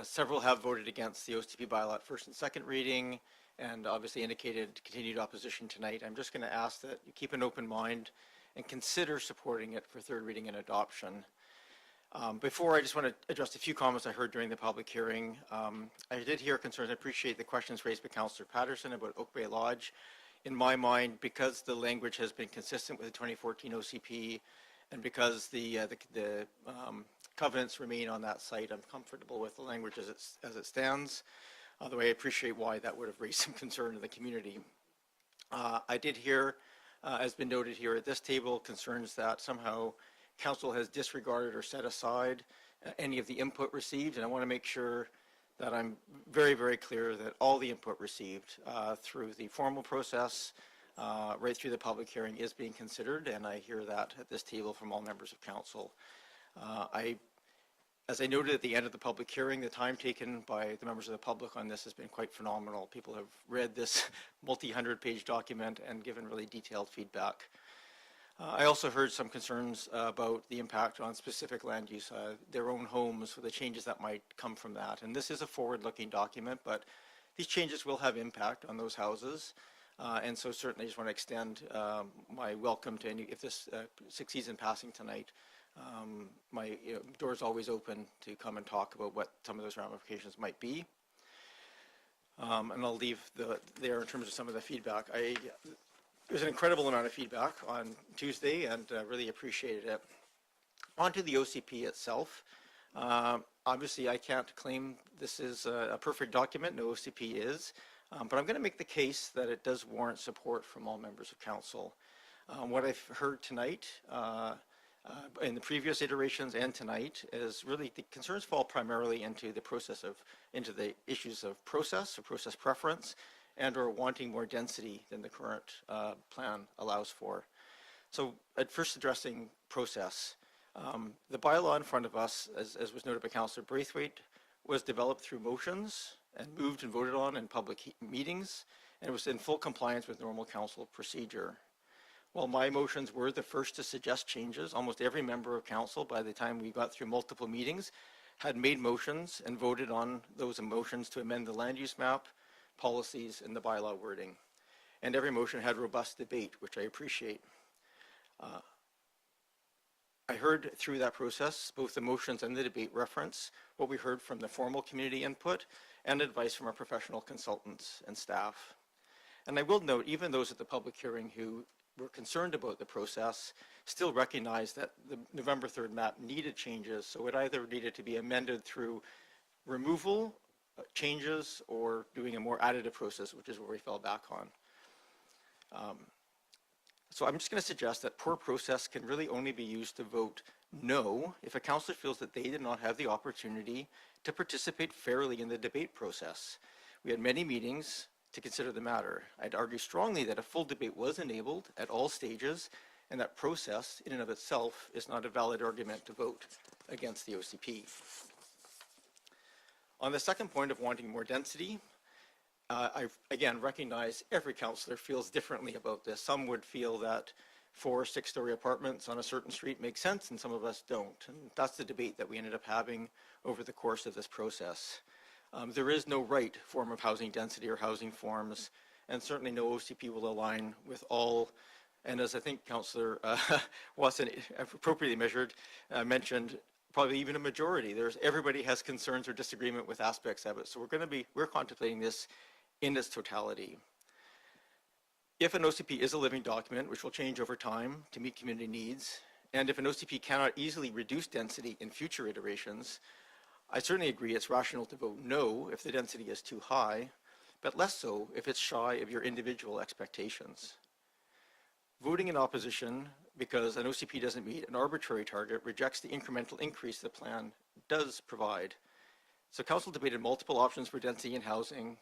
Several have voted against the OCP bylaw at first and second reading, and obviously indicated continued opposition tonight. I'm just going to ask that you keep an open mind and consider supporting it for third reading and adoption. Before, I just want to address a few comments I heard during the public hearing. I did hear concerns. I appreciate the questions raised by Councillor Patterson about Oak Bay Lodge. In my mind, because the language has been consistent with the 2014 OCP, and because the covenants remain on that site, I'm comfortable with the language as it stands. Although I appreciate why that would have raised some concern in the community. I did hear, as been noted here at this table, concerns that somehow Council has disregarded or set aside any of the input received, and I want to make sure that I'm very, very clear that all the input received through the formal process, right through the public hearing, is being considered, and I hear that at this table from all members of Council. As I noted at the end of the public hearing, the time taken by the members of the public on this has been quite phenomenal. People have read this multi-hundred-page document and given really detailed feedback. I also heard some concerns about the impact on specific land use, their own homes, the changes that might come from that. And this is a forward-looking document, but these changes will have impact on those houses. And so certainly I just want to extend my welcome to any, if this succeeds in passing tonight, my door is always open to come and talk about what some of those ramifications might be. And I'll leave there in terms of some of the feedback. There's an incredible amount of feedback on Tuesday, and really appreciated it. On to the OCP itself. Obviously, I can't claim this is a perfect document. No OCP is. But I'm going to make the case that it does warrant support from all members of Council. What I've heard tonight, in the previous iterations and tonight, is really the concerns fall primarily into the issues of process preference, and or wanting more density than the current plan allows for. So at first addressing process, the bylaw in front of us, as was noted by Councillor Braithwaite, was developed through motions and moved and voted on in public meetings, and it was in full compliance with normal Council procedure. While my motions were the first to suggest changes, almost every member of Council, by the time we got through multiple meetings, had made motions and voted on those motions to amend the land use map, policies, and the bylaw wording. And every motion had robust debate, which I appreciate. I heard through that process, both the motions and the debate reference what we heard from the formal community input and advice from our professional consultants and staff. And I will note, even those at the public hearing who were concerned about the process still recognized that the November 3rd map needed changes, so it either needed to be amended through removal, changes, or doing a more additive process, which is where we fell back on. So I'm just going to suggest that poor process can really only be used to vote no if a councillor feels that they did not have the opportunity to participate fairly in the debate process. We had many meetings to consider the matter. I'd argue strongly that a full debate was enabled at all stages, and that process in and of itself is not a valid argument to vote against the OCP. On the second point of wanting more density, I again recognize every councillor feels differently about this. Some would feel that 4 or 6-story apartments on a certain street make sense, and some of us don't. And that's the debate that we ended up having over the course of this process. There is no right form of housing density or housing forms, and certainly no OCP will align with all. And as I think Councillor Watson appropriately mentioned, probably even a majority. Everybody has concerns or disagreement with aspects of it. So we're contemplating this in its totality. If an OCP is a living document, which will change over time to meet community needs, and if an OCP cannot easily reduce density in future iterations, I certainly agree it's rational to vote no if the density is too high, but less so if it's shy of your individual expectations. Voting in opposition because an OCP doesn't meet an arbitrary target rejects the incremental increase the plan does provide. So Council debated multiple options for density in housing,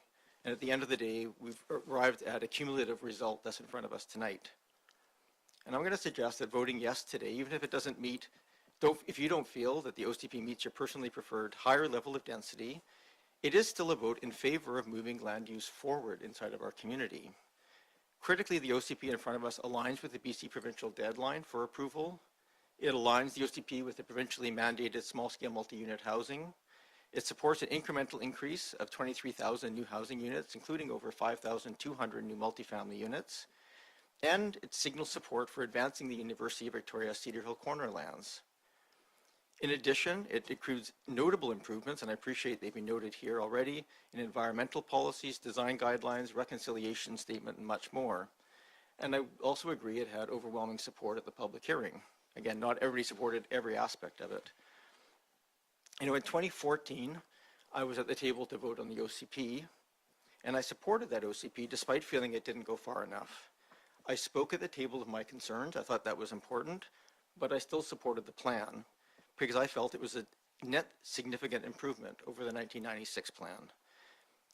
and at the end of the day, we've arrived at a cumulative result that's in front of us tonight. And I'm going to suggest that voting yes today, even if it doesn't meet, if you don't feel that the OCP meets your personally preferred higher level of density, it is still a vote in favor of moving land use forward inside of our community. Critically, the OCP in front of us aligns with the BC provincial deadline for approval. It aligns the OCP with the provincially mandated small-scale multi-unit housing. It supports an incremental increase of 23,000 new housing units, including over 5,200 new multifamily units. And it signals support for advancing the University of Victoria Cedar Hill Corner lands. In addition, it includes notable improvements, and I appreciate they've been noted here already, in environmental policies, design guidelines, reconciliation statement, and much more. And I also agree it had overwhelming support at the public hearing. Again, not everybody supported every aspect of it. You know, in 2014, I was at the table to vote on the OCP, and I supported that OCP despite feeling it didn't go far enough. I spoke at the table of my concerns. I thought that was important, but I still supported the plan because I felt it was a net significant improvement over the 1996 plan.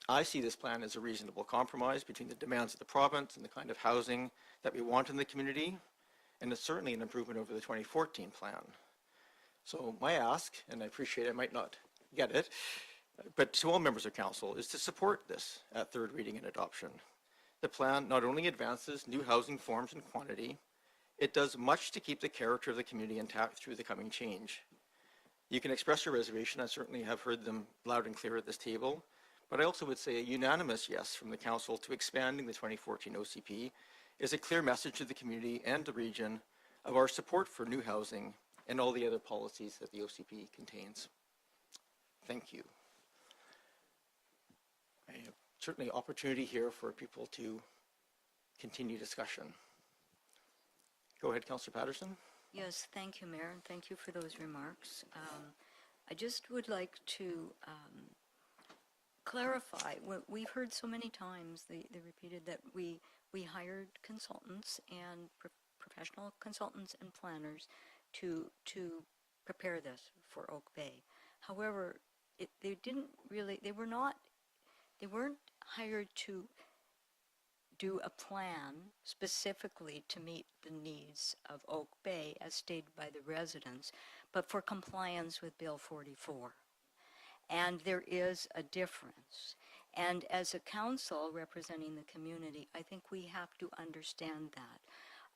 I see this plan as a reasonable compromise between the demands of the province and the kind of housing that we want in the community, and it's certainly an improvement over the 2014 plan. So my ask, and I appreciate I might not get it, but to all members of council, is to support this at third reading and adoption. The plan not only advances new housing forms and quantity, it does much to keep the character of the community intact through the coming change. You can express your reservation. I certainly have heard them loud and clear at this table, but I also would say a unanimous yes from the council to expanding the 2014 OCP is a clear message to the community and the region of our support for new housing and all the other policies that the OCP contains. Thank you. I have certainly opportunity here for people to continue discussion. Go ahead, Councillor Patterson. Yes, thank you, Mayor, and thank you for those remarks. I just would like to clarify, we've heard so many times, they repeated that we hired consultants and professional consultants and planners to prepare this for Oak Bay. However, they weren't hired to do a plan specifically to meet the needs of Oak Bay as stated by the residents, but for compliance with Bill 44. And there is a difference. And as a council representing the community, I think we have to understand that.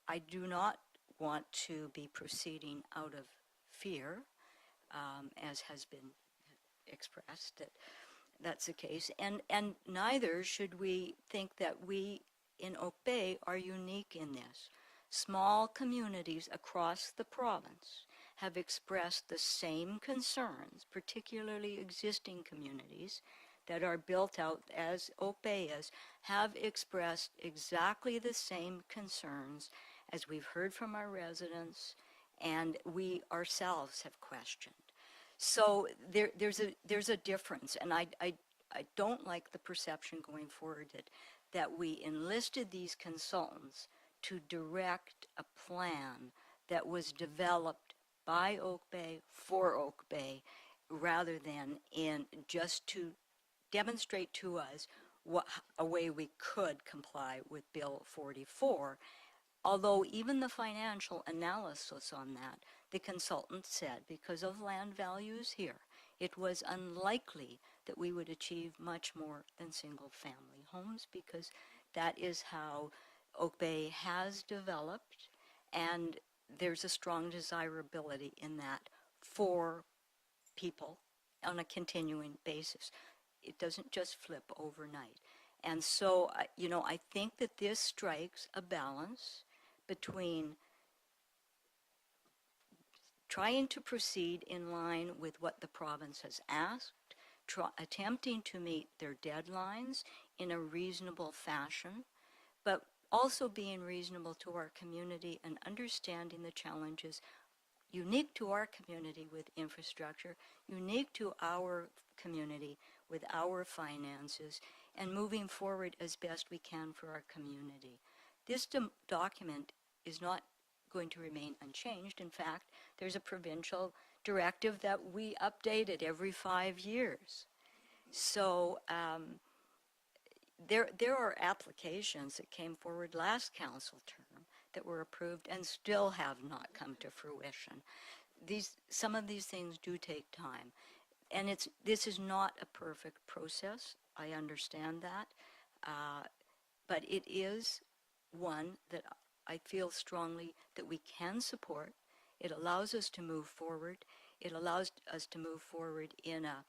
I do not want to be proceeding out of fear, as has been expressed, that that's the case. And neither should we think that we in Oak Bay are unique in this. Small communities across the province have expressed the same concerns, particularly existing communities that are built out as Oak Bay is, have expressed exactly the same concerns as we've heard from our residents and we ourselves have questioned. So there's a difference, and I don't like the perception going forward that we enlisted these consultants to direct a plan that was developed by Oak Bay for Oak Bay, rather than in just to demonstrate to us a way we could comply with Bill 44. Although even the financial analysis on that, the consultant said because of land values here, it was unlikely that we would achieve much more than single-family homes, because that is how Oak Bay has developed, and there's a strong desirability in that for people on a continuing basis. It doesn't just flip overnight. And so, I think that this strikes a balance between trying to proceed in line with what the province has asked, attempting to meet their deadlines in a reasonable fashion, but also being reasonable to our community and understanding the challenges unique to our community with infrastructure, unique to our community with our finances, and moving forward as best we can for our community. This document is not going to remain unchanged. In fact, there's a provincial directive that we updated every 5 years. So there are applications that came forward last council term that were approved and still have not come to fruition. Some of these things do take time, and this is not a perfect process. I understand that, but it is one that I feel strongly that we can support. It allows us to move forward. It allows us to move forward in a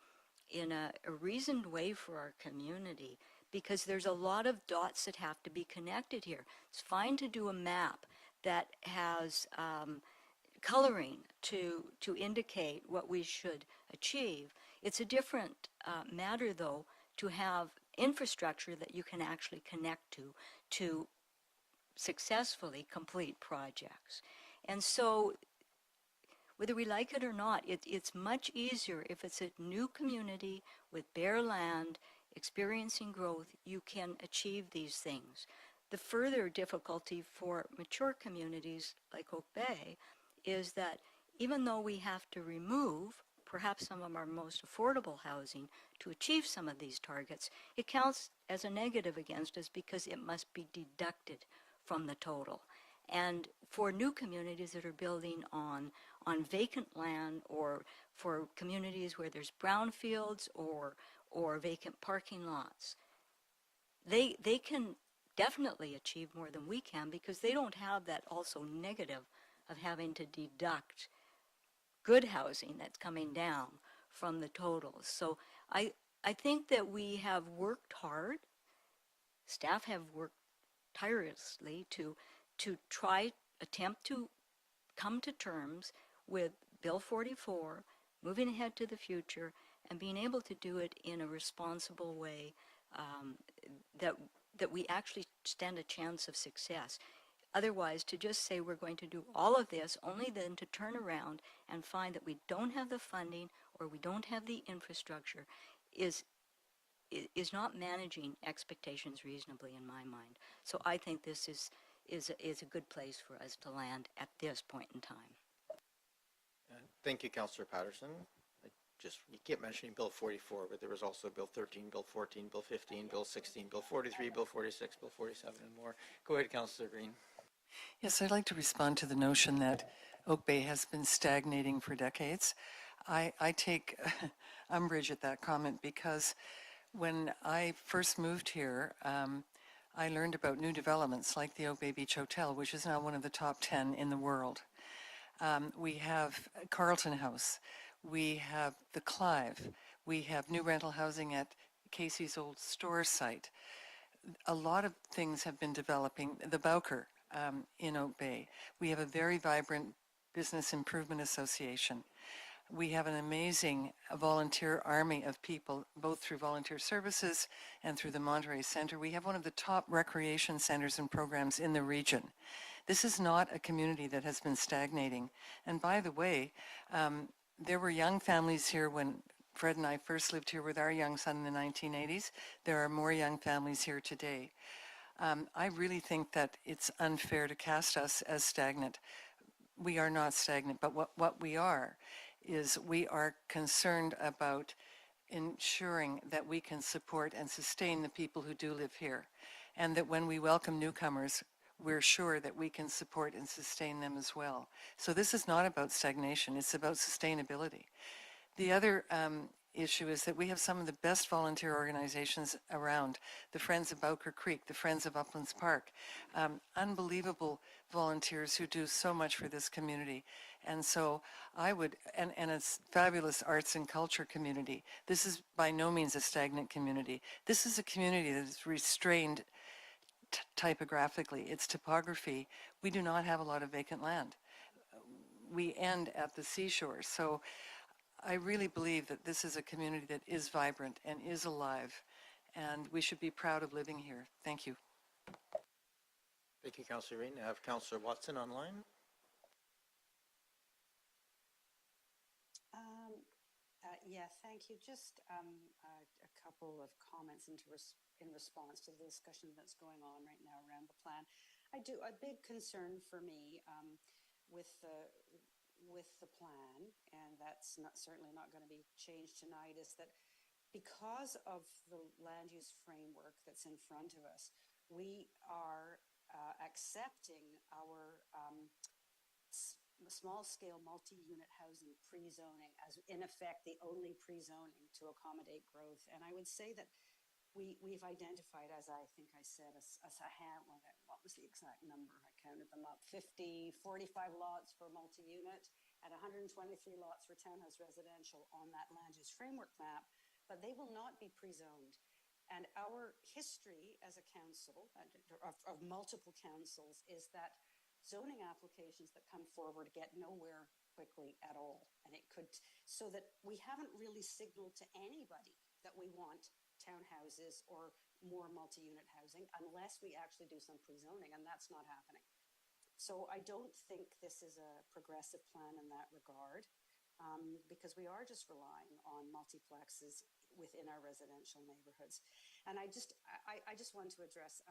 in a reasoned way for our community, because there's a lot of dots that have to be connected here. It's fine to do a map that has coloring to indicate what we should achieve. It's a different matter, though, to have infrastructure that you can actually connect to successfully complete projects. And so, whether we like it or not, it's much easier if it's a new community with bare land, experiencing growth, you can achieve these things. The further difficulty for mature communities like Oak Bay is that even though we have to remove perhaps some of our most affordable housing to achieve some of these targets, it counts as a negative against us because it must be deducted from the total. And for new communities that are building on vacant land, or for communities where there's brownfields or vacant parking lots, they can definitely achieve more than we can because they don't have that also negative of having to deduct good housing that's coming down from the totals. So I think that we have worked hard, staff have worked tirelessly to attempt to come to terms with Bill 44, moving ahead to the future, and being able to do it in a responsible way that we actually stand a chance of success. Otherwise, to just say we're going to do all of this, only then to turn around and find that we don't have the funding or we don't have the infrastructure is not managing expectations reasonably in my mind. So I think this is a good place for us to land at this point in time. Thank you, Councillor Patterson. You keep mentioning Bill 44, but there was also Bill 13, Bill 14, Bill 15, Bill 16, Bill 43, Bill 46, Bill 47, and more. Go ahead, Councillor Green. Yes, I'd like to respond to the notion that Oak Bay has been stagnating for decades. I take umbrage at that comment because when I first moved here, I learned about new developments like the Oak Bay Beach Hotel, which is now one of the top 10 in the world. We have Carlton House. We have the Clive. We have new rental housing at Casey's old store site. A lot of things have been developing. The Bowker in Oak Bay. We have a very vibrant business improvement association. We have an amazing volunteer army of people, both through volunteer services and through the Monterey Center. We have one of the top recreation centers and programs in the region. This is not a community that has been stagnating. And by the way, there were young families here when Fred and I first lived here with our young son in the 1980s. There are more young families here today. I really think that it's unfair to cast us as stagnant. We are not stagnant, but what we are is we are concerned about ensuring that we can support and sustain the people who do live here, and that when we welcome newcomers, we're sure that we can support and sustain them as well. So this is not about stagnation, it's about sustainability. The other issue is that we have some of the best volunteer organizations around. The Friends of Bowker Creek, the Friends of Uplands Park, unbelievable volunteers who do so much for this community. And so I would, and it's fabulous arts and culture community. This is by no means a stagnant community. This is a community that is restrained typographically. Its topography, we do not have a lot of vacant land. We end at the seashore. So I really believe that this is a community that is vibrant and is alive, and we should be proud of living here. Thank you. Thank you, Councillor Green. I have Councillor Watson online. Yeah, thank you. Just a couple of comments in response to the discussion that's going on right now around the plan. A big concern for me with the plan, and that's certainly not going to be changed tonight, is that because of the land use framework that's in front of us, we are accepting our small-scale multi-unit housing pre-zoning as, in effect, the only pre-zoning to accommodate growth. And I would say that we've identified, as I think I said, what was the exact number? I counted them up, 45 lots for multi-unit and 123 lots for townhouse residential on that land use framework map, but they will not be pre-zoned. And our history as a council, of multiple councils, is that zoning applications that come forward get nowhere quickly at all. And it could, so that we haven't really signaled to anybody that we want townhouses or more multi-unit housing unless we actually do some pre-zoning, and that's not happening. So I don't think this is a progressive plan in that regard, because we are just relying on multiplexes within our residential neighborhoods. And I just want to address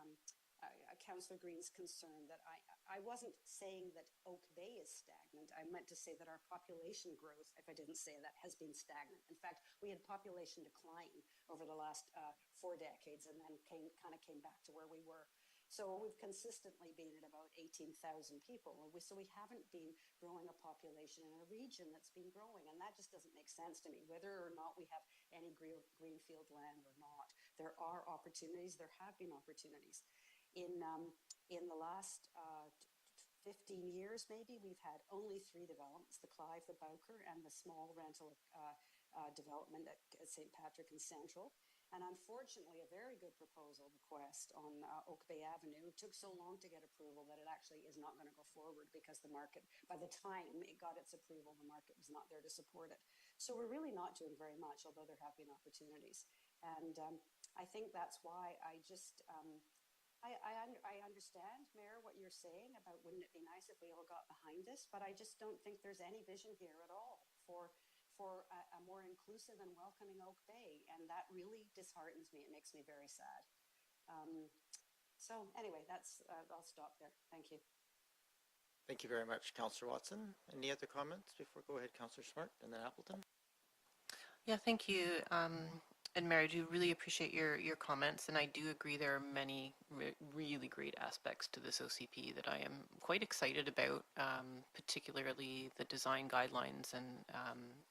Councillor Green's concern that I wasn't saying that Oak Bay is stagnant. I meant to say that our population growth, if I didn't say that, has been stagnant. In fact, we had population decline over the last 4 decades, and then came back to where we were. So we've consistently been at about 18,000 people. So we haven't been growing a population in a region that's been growing. And that just doesn't make sense to me, whether or not we have any greenfield land or not. There are opportunities. There have been opportunities. In the last 15 years, maybe, we've had only 3 developments, the Clive, the Bowker, and the small rental development at St. Patrick and Central. And unfortunately, a very good proposal, the Quest on Oak Bay Avenue, took so long to get approval that it actually is not going to go forward because the market, by the time it got its approval, the market was not there to support it. So we're really not doing very much, although there have been opportunities. And I think that's why I just, I understand, Mayor, what you're saying about wouldn't it be nice if we all got behind this, but I just don't think there's any vision here at all for a more inclusive and welcoming Oak Bay, and that really disheartens me. It makes me very sad. So anyway, that's I'll stop there. Thank you. Thank you very much, Councillor Watson. Any other comments before go ahead, Councillor Smart, and then Appleton? Yeah, thank you. And Mary, I do really appreciate your comments, and I do agree there are many really great aspects to this OCP that I am quite excited about, particularly the design guidelines and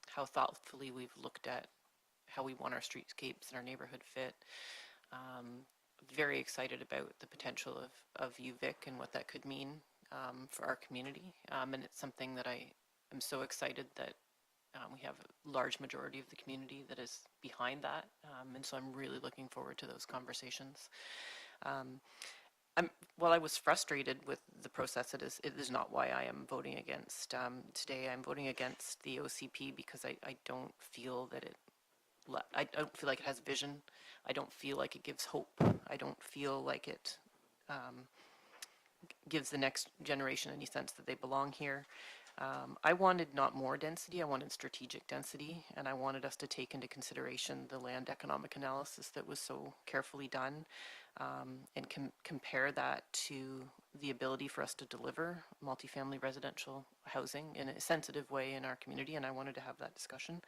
how thoughtfully we've looked at how we want our streetscapes and our neighborhood fit. Very excited about the potential of UVic and what that could mean for our community, and it's something that I am so excited that we have a large majority of the community that is behind that, and so I'm really looking forward to those conversations. While I was frustrated with the process, it is not why I am voting against today. I'm voting against the OCP because I don't feel that I don't feel like it has vision. I don't feel like it gives hope. I don't feel like it gives the next generation any sense that they belong here. I wanted not more density, I wanted strategic density, and I wanted us to take into consideration the land economic analysis that was so carefully done, and compare that to the ability for us to deliver multifamily residential housing in a sensitive way in our community, and I wanted to have that discussion.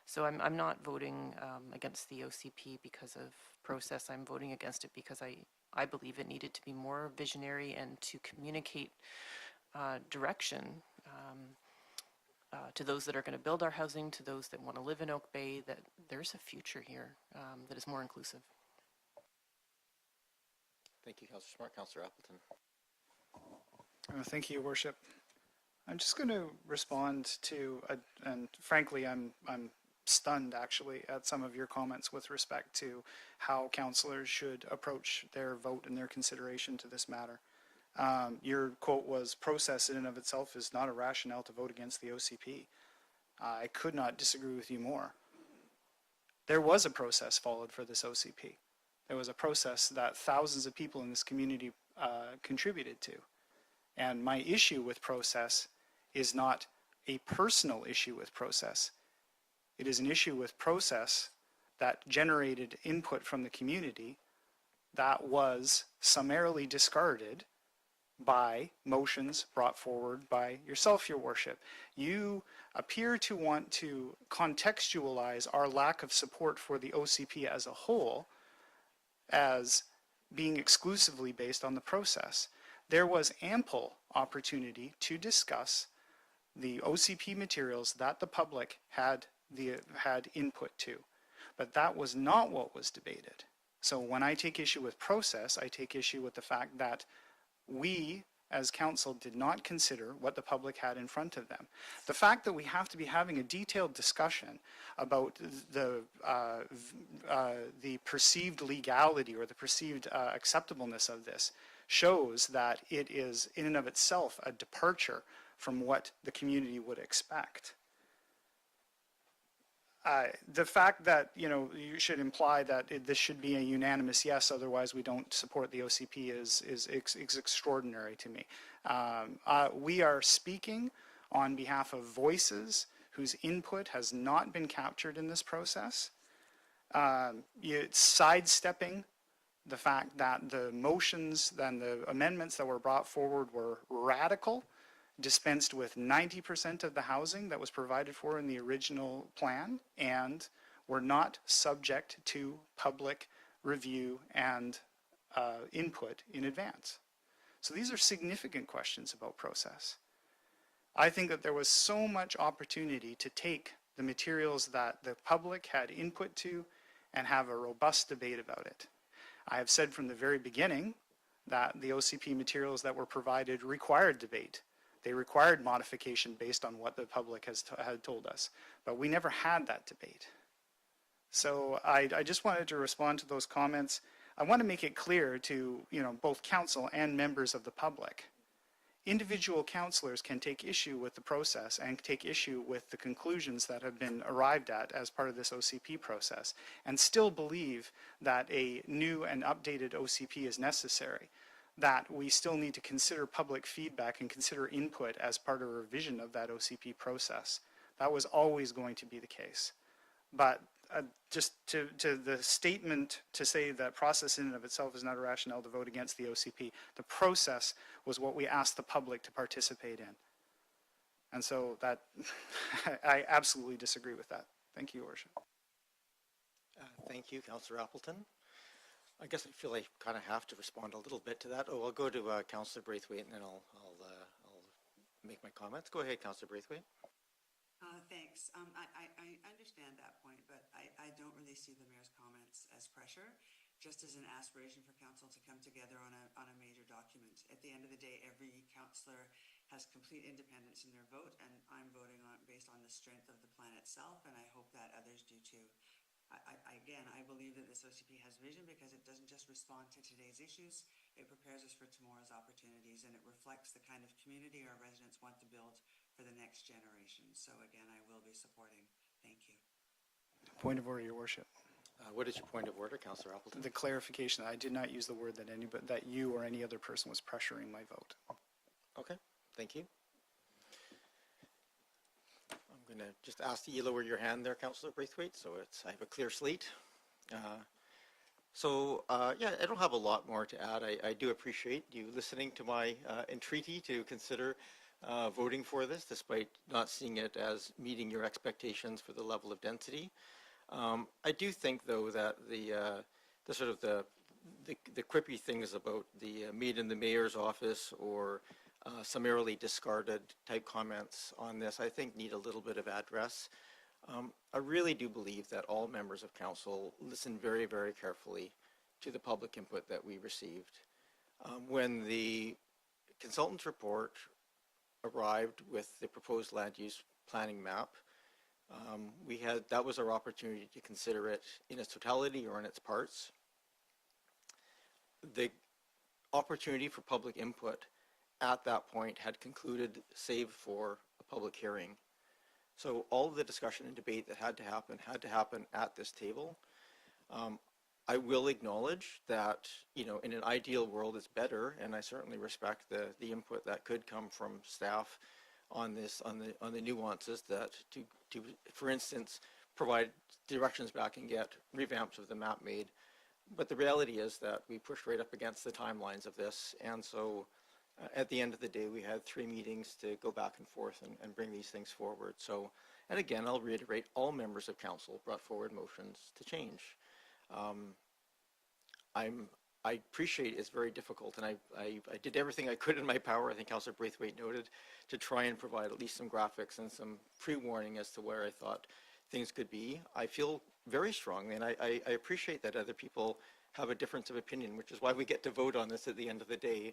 So I'm not voting against the OCP because of process. I'm voting against it because I believe it needed to be more visionary and to communicate direction to those that are going to build our housing, to those that want to live in Oak Bay, that there's a future here that is more inclusive. Thank you, Councillor Smart. Councillor Appleton. Thank you, Your Worship. I'm just going to respond to, and frankly, I'm stunned actually at some of your comments with respect to how councillors should approach their vote and their consideration to this matter. Your quote was, process in and of itself is not a rationale to vote against the OCP. I could not disagree with you more. There was a process followed for this OCP. There was a process that thousands of people in this community contributed to. And my issue with process is not a personal issue with process. It is an issue with process that generated input from the community that was summarily discarded by motions brought forward by yourself, Your Worship. You appear to want to contextualize our lack of support for the OCP as a whole as being exclusively based on the process. There was ample opportunity to discuss the OCP materials that the public had input to, but that was not what was debated. So when I take issue with process, I take issue with the fact that we as council did not consider what the public had in front of them. The fact that we have to be having a detailed discussion about the perceived legality or the perceived acceptableness of this shows that it is in and of itself a departure from what the community would expect. The fact that, you should imply that this should be a unanimous yes, otherwise we don't support the OCP is extraordinary to me. We are speaking on behalf of voices whose input has not been captured in this process. It's sidestepping the fact that the motions and the amendments that were brought forward were radical, dispensed with 90% of the housing that was provided for in the original plan, and were not subject to public review and input in advance. So these are significant questions about process. I think that there was so much opportunity to take the materials that the public had input to and have a robust debate about it. I have said from the very beginning that the OCP materials that were provided required debate. They required modification based on what the public had told us, but we never had that debate. So I just wanted to respond to those comments. I want to make it clear to both council and members of the public. Individual councillors can take issue with the process and take issue with the conclusions that have been arrived at as part of this OCP process and still believe that a new and updated OCP is necessary, that we still need to consider public feedback and consider input as part of a revision of that OCP process. That was always going to be the case. But just to the statement to say that process in and of itself is not a rationale to vote against the OCP, the process was what we asked the public to participate in. And so that, I absolutely disagree with that. Thank you, Your Worship. Thank you, Councillor Appleton. I guess I feel I kind of have to respond a little bit to that. I'll go to Councillor Braithwaite and then I'll make my comments. Go ahead, Councillor Braithwaite. Thanks. I understand that point, but I don't really see the mayor's comments as pressure, just as an aspiration for council to come together on a major document. At the end of the day, every councillor has complete independence in their vote, and I'm voting based on the strength of the plan itself, and I hope that others do too. Again, I believe that this OCP has vision because it doesn't just respond to today's issues, it prepares us for tomorrow's opportunities, and it reflects the kind of community our residents want to build for the next generation. So again, I will be supporting. Thank you. Point of order, Your Worship. What is your point of order, Councillor Appleton? The clarification, I did not use the word that you or any other person was pressuring my vote. Okay, thank you. I'm going to just ask that you lower your hand there, Councillor Braithwaite, so I have a clear slate. Yeah, I don't have a lot more to add. I do appreciate you listening to my entreaty to consider voting for this, despite not seeing it as meeting your expectations for the level of density. I do think, though, that the quippy things about the meet in the mayor's office or summarily discarded type comments on this, I think need a little bit of address. I really do believe that all members of council listen very, very carefully to the public input that we received. When the consultant's report arrived with the proposed land use planning map, that was our opportunity to consider it in its totality or in its parts. The opportunity for public input at that point had concluded, save for a public hearing. So all of the discussion and debate that had to happen at this table. I will acknowledge that, in an ideal world it's better, and I certainly respect the input that could come from staff on this, on the nuances that to for instance, provide directions back and get revamps of the map made. But the reality is that we pushed right up against the timelines of this, and so at the end of the day, we had 3 meetings to go back and forth and bring these things forward. So, and again, I'll reiterate, all members of council brought forward motions to change. I appreciate it's very difficult, and I did everything I could in my power, I think Councillor Braithwaite noted, to try and provide at least some graphics and some pre-warning as to where I thought things could be. I feel very strongly, and I appreciate that other people have a difference of opinion, which is why we get to vote on this at the end of the day.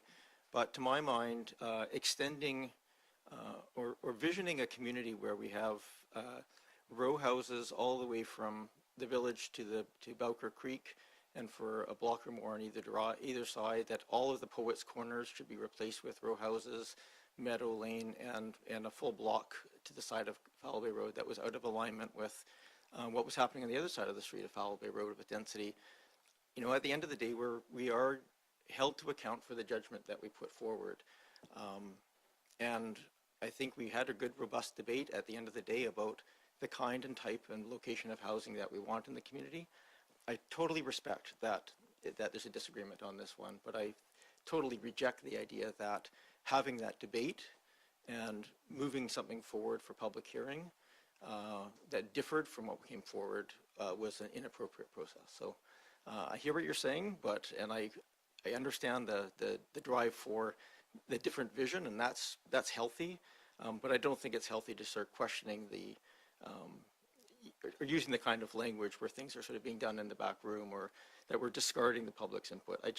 But to my mind, extending or visioning a community where we have row houses all the way from the village to Bowker Creek, and for a block or more on either side, that all of the Poets Corners should be replaced with row houses, Meadow Lane, and a full block to the side of Foul Bay Road that was out of alignment with what was happening on the other side of the street of Foul Bay Road with density. You know, at the end of the day, we are held to account for the judgment that we put forward. And I think we had a good, robust debate at the end of the day about the kind and type and location of housing that we want in the community. I totally respect that there's a disagreement on this one, but I totally reject the idea that having that debate and moving something forward for public hearing that differed from what came forward was an inappropriate process. So I hear what you're saying, and I understand the drive for the different vision, and that's healthy, but I don't think it's healthy to start questioning or using the kind of language where things are sort of being done in the back room, or that we're discarding the public's input. I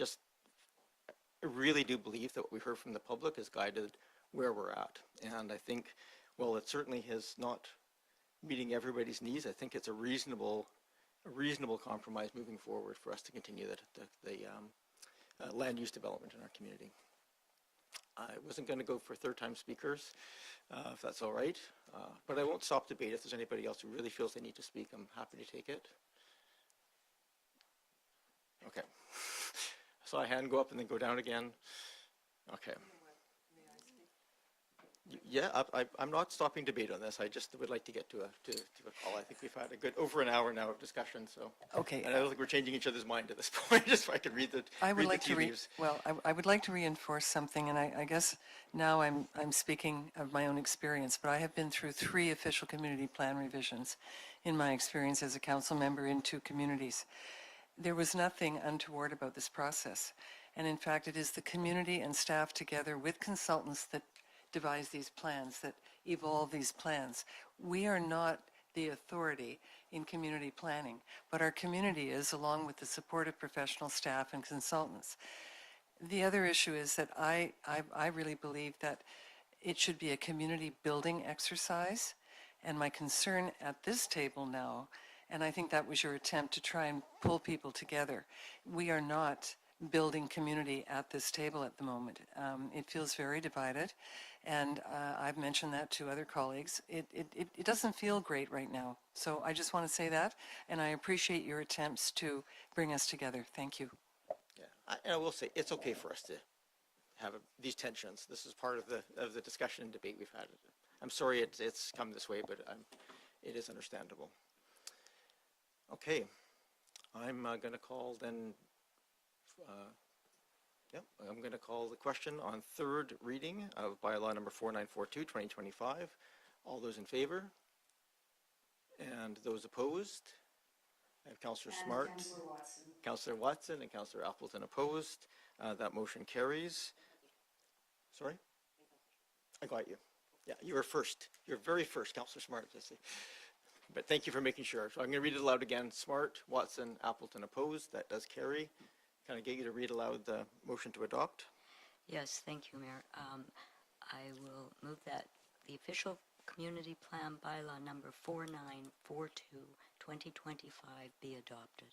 really do believe that what we heard from the public has guided where we're at. And I think, while it certainly is not meeting everybody's needs, I think it's a reasonable compromise moving forward for us to continue the land use development in our community. I wasn't going to go for third-time speakers, if that's all right, but I won't stop debate. If there's anybody else who really feels they need to speak, I'm happy to take it. Okay. I saw a hand go up and then go down again. Okay. Yeah, I'm not stopping debate on this. I just would like to get to a call. I think we've had a good over an hour now of discussion. So Okay. And I don't think we're changing each other's mind at this point. Just so I can read the I would like tea to leaves. I would like to reinforce something, and I guess now I'm speaking of my own experience, but I have been through 3 official community plan revisions in my experience as a council member in 2 communities. There was nothing untoward about this process, and in fact it is the community and staff together with consultants that devise these plans, that evolve these plans. We are not the authority in community planning, but our community is, along with the support of professional staff and consultants. The other issue is that I really believe that it should be a community building exercise, and my concern at this table now, and I think that was your attempt to try and pull people together, we are not building community at this table at the moment. It feels very divided, and I've mentioned that to other colleagues. It doesn't feel great right now. So I just want to say that, and I appreciate your attempts to bring us together. Thank you. Yeah, and I will say it's okay for us to have these tensions. This is part of the discussion and debate we've had. I'm sorry it's come this way, but it is understandable. Okay, I'm going to call then. I'm going to call the question on third reading of bylaw number 4942, 2025. All those in favor? And those opposed? I have Councillor Smart, Councillor Watson, and Councillor Appleton opposed. That motion carries. Sorry? I got you. Yeah, you were first. You're very first, Councillor Smart. But thank you for making sure. So I'm going to read it aloud again. Smart, Watson, Appleton opposed. That does carry. Can I get you to read aloud the motion to adopt? Yes, thank you, Mayor. I will move that the official community plan bylaw number 4942, 2025 be adopted.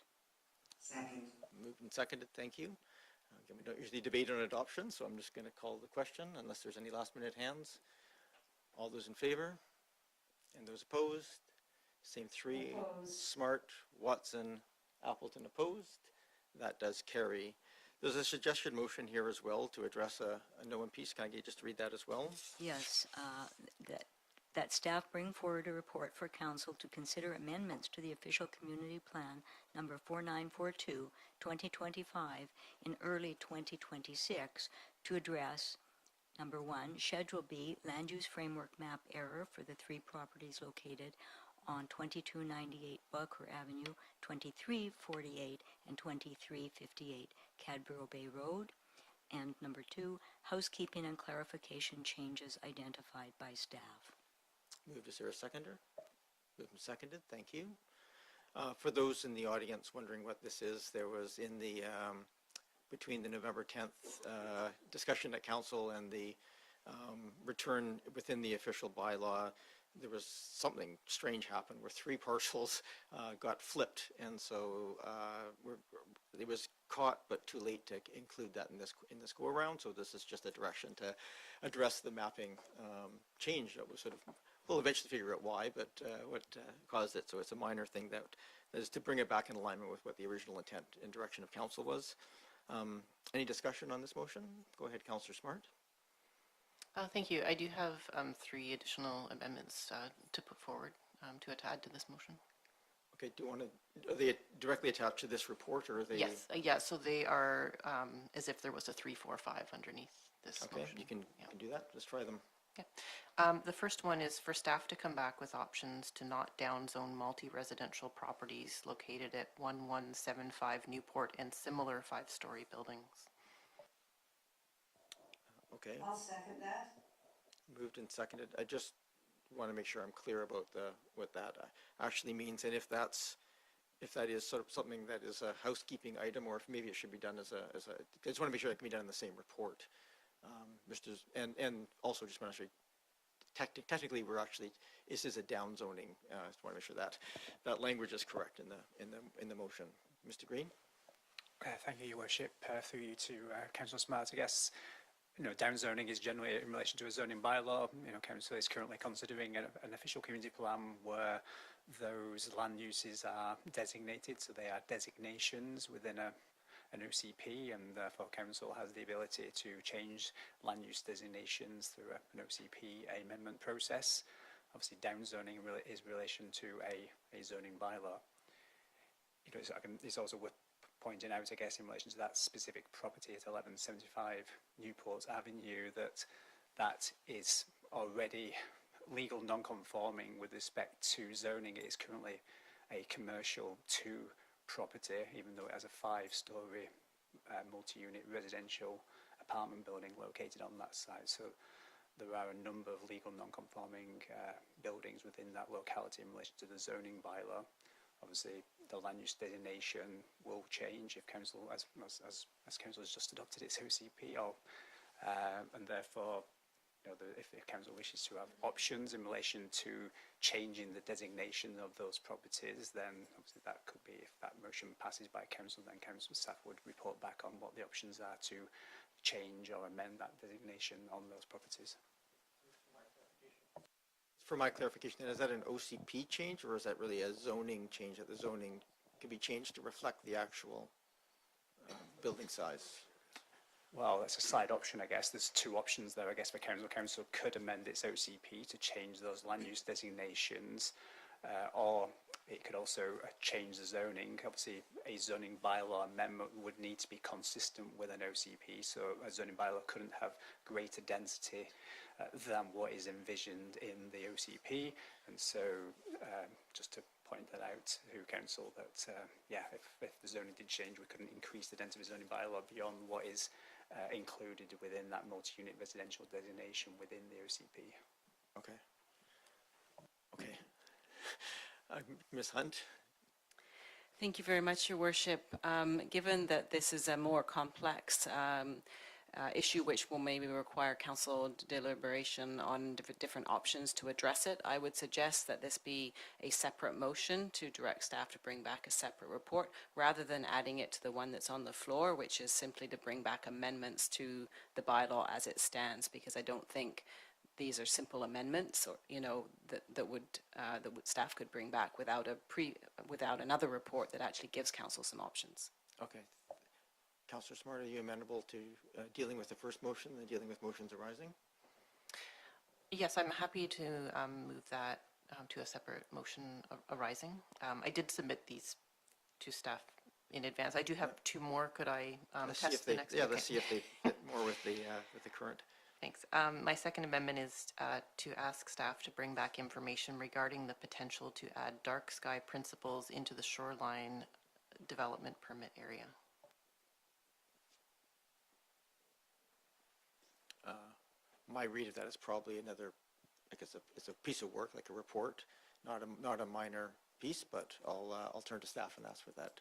Second. Moved and seconded, thank you. Again, we don't usually debate on adoption, so I'm just going to call the question unless there's any last minute hands. All those in favor? And those opposed? Same 3. Opposed. Smart, Watson, Appleton opposed. That does carry. There's a suggested motion here as well to address a no and piece. Can I get just to read that as well? Yes, that staff bring forward a report for council to consider amendments to the official community plan number 4942, 2025 in early 2026 to address number 1, Schedule B, land use framework map error for the 3 properties located on 2298 Buckler Avenue, 2348 and 2358 Cadborough Bay Road. And number 2, housekeeping and clarification changes identified by staff. Moved. Is there a seconder? Moved and seconded. Thank you. For those in the audience wondering what this is, there was in the between the November 10th discussion at council and the return within the official bylaw, there was something strange happened where 3 parcels got flipped, and so it was caught but too late to include that in this go around. So this is just a direction to address the mapping change that was sort of, we'll eventually figure out why, but what caused it. So it's a minor thing that is to bring it back in alignment with what the original intent and direction of council was. Any discussion on this motion? Go ahead, Councilor Smart. Thank you. I do have 3 additional amendments to put forward to add to this motion. Okay, do you want to, are they directly attached to this report, or are they? Yes, yeah, so they are as if there was a 3, 4, 5 underneath this Okay, motion. you can do that. Let's try them. Okay. The first one is for staff to come back with options to not downzone multi-residential properties located at 1175 Newport and similar 5-story buildings. Okay. I'll second that. Moved and seconded. I just want to make sure I'm clear about what that actually means, and if that is sort of something that is a housekeeping item, or if maybe it should be done as a. I just want to make sure it can be done in the same report. And also just want to say, technically we're actually, this is a downzoning. I just want to make sure that language is correct in the motion. Mr. Green. Thank you, Your Worship. Through you to Councillor Smart, I guess. Downzoning is generally in relation to a zoning bylaw. Council is currently considering an official community plan where those land uses are designated, so they are designations within an OCP, and therefore Council has the ability to change land use designations through an OCP amendment process. Obviously, downzoning is in relation to a zoning bylaw. It's also worth pointing out, I guess, in relation to that specific property at 1175 Newport Avenue, that is already legal non-conforming with respect to zoning. It is currently a commercial 2 property, even though it has a 5-story multi-unit residential apartment building located on that site. So there are a number of legal non-conforming buildings within that locality in relation to the zoning bylaw. Obviously, the land use designation will change if council, as council has just adopted its OCP, and therefore, if council wishes to have options in relation to changing the designation of those properties, then obviously that could be, if that motion passes by council, then council staff would report back on what the options are to change or amend that designation on those properties. For my clarification, is that an OCP change, or is that really a zoning change, that the zoning can be changed to reflect the actual building size? Well, that's a side option, I guess. There's 2 options there, I guess, for council. Council could amend its OCP to change those land use designations, or it could also change the zoning. Obviously, a zoning bylaw amendment would need to be consistent with an OCP, so a zoning bylaw couldn't have greater density than what is envisioned in the OCP. And so, just to point that out to council, that if the zoning did change, we couldn't increase the density of the zoning bylaw beyond what is included within that multi-unit residential designation within the OCP. Okay. Okay. Ms. Hunt? Thank you very much, Your Worship. Given that this is a more complex issue which will maybe require council deliberation on different options to address it, I would suggest that this be a separate motion to direct staff to bring back a separate report rather than adding it to the one that's on the floor, which is simply to bring back amendments to the bylaw as it stands, because I don't think these are simple amendments, or that would staff could bring back without another report that actually gives council some options. Okay. Councillor Smart, are you amenable to dealing with the first motion and dealing with motions arising? Yes, I'm happy to move that to a separate motion arising. I did submit these to staff in advance. I do have 2 more. Could I test the next? Yeah, okay. let's see if they fit more with the current. Thanks. My second amendment is to ask staff to bring back information regarding the potential to add dark sky principles into the shoreline development permit area. My read of that is probably another, I guess it's a piece of work, like a report, not a minor piece, but I'll turn to staff and ask for that.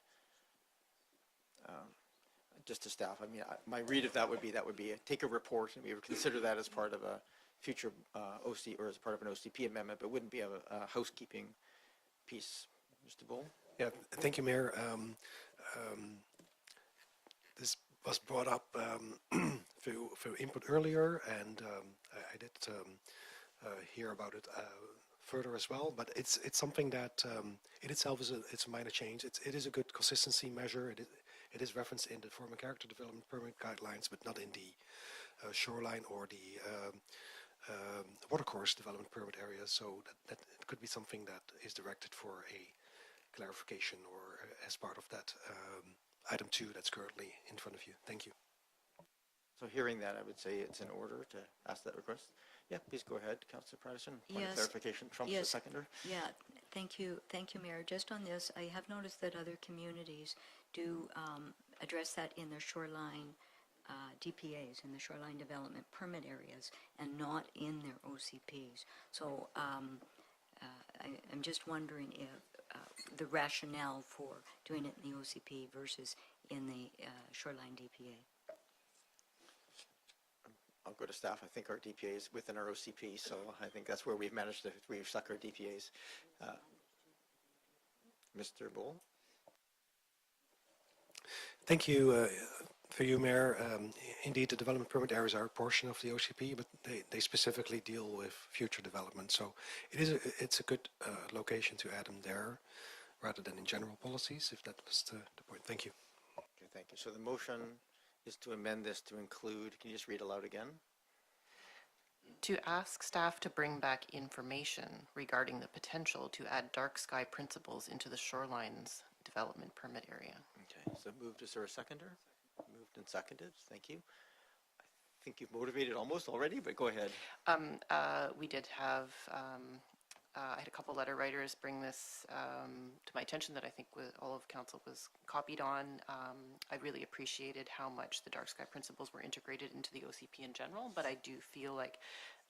just to staff. I mean, my read of that would be take a report and we would consider that as part of a future OC or as part of an OCP amendment, but wouldn't be a housekeeping piece. Mr. Bull? Yeah, thank you, Mayor. This was brought up through input earlier, and I did hear about it further as well. But it's something that in itself it's a minor change. It is a good consistency measure. It is referenced in the form and character development permit guidelines, but not in the shoreline or the watercourse development permit area. So that it could be something that is directed for a clarification or as part of that item 2 that's currently in front of you. Thank you. So hearing that, I would say it's in order to ask that request. Yeah, please go ahead, Councillor Patterson. Point of clarification, trumps the seconder. Yeah, thank you, Mayor. Just on this, I have noticed that other communities do address that in their shoreline DPAs, in the shoreline development permit areas, and not in their OCPs. So I'm just wondering if the rationale for doing it in the OCP versus in the shoreline DPA. I'll go to staff. I think our DPA is within our OCP, so I think that's where we've managed to, we've stuck our DPAs. Mr. Bull? Thank you. For you, Mayor, indeed the development permit areas are a portion of the OCP, but they specifically deal with future development. So it's a good location to add them there rather than in general policies, if that was the point. Thank you. Okay, thank you. So the motion is to amend this to include, can you just read aloud again? To ask staff to bring back information regarding the potential to add dark sky principles into the shorelines development permit area. Okay, so moved. Is there a seconder? Moved and seconded. Thank you. I think you've motivated almost already, but go ahead. We did have, I had a couple letter writers bring this to my attention that I think all of council was copied on. I really appreciated how much the dark sky principles were integrated into the OCP in general, but I do feel like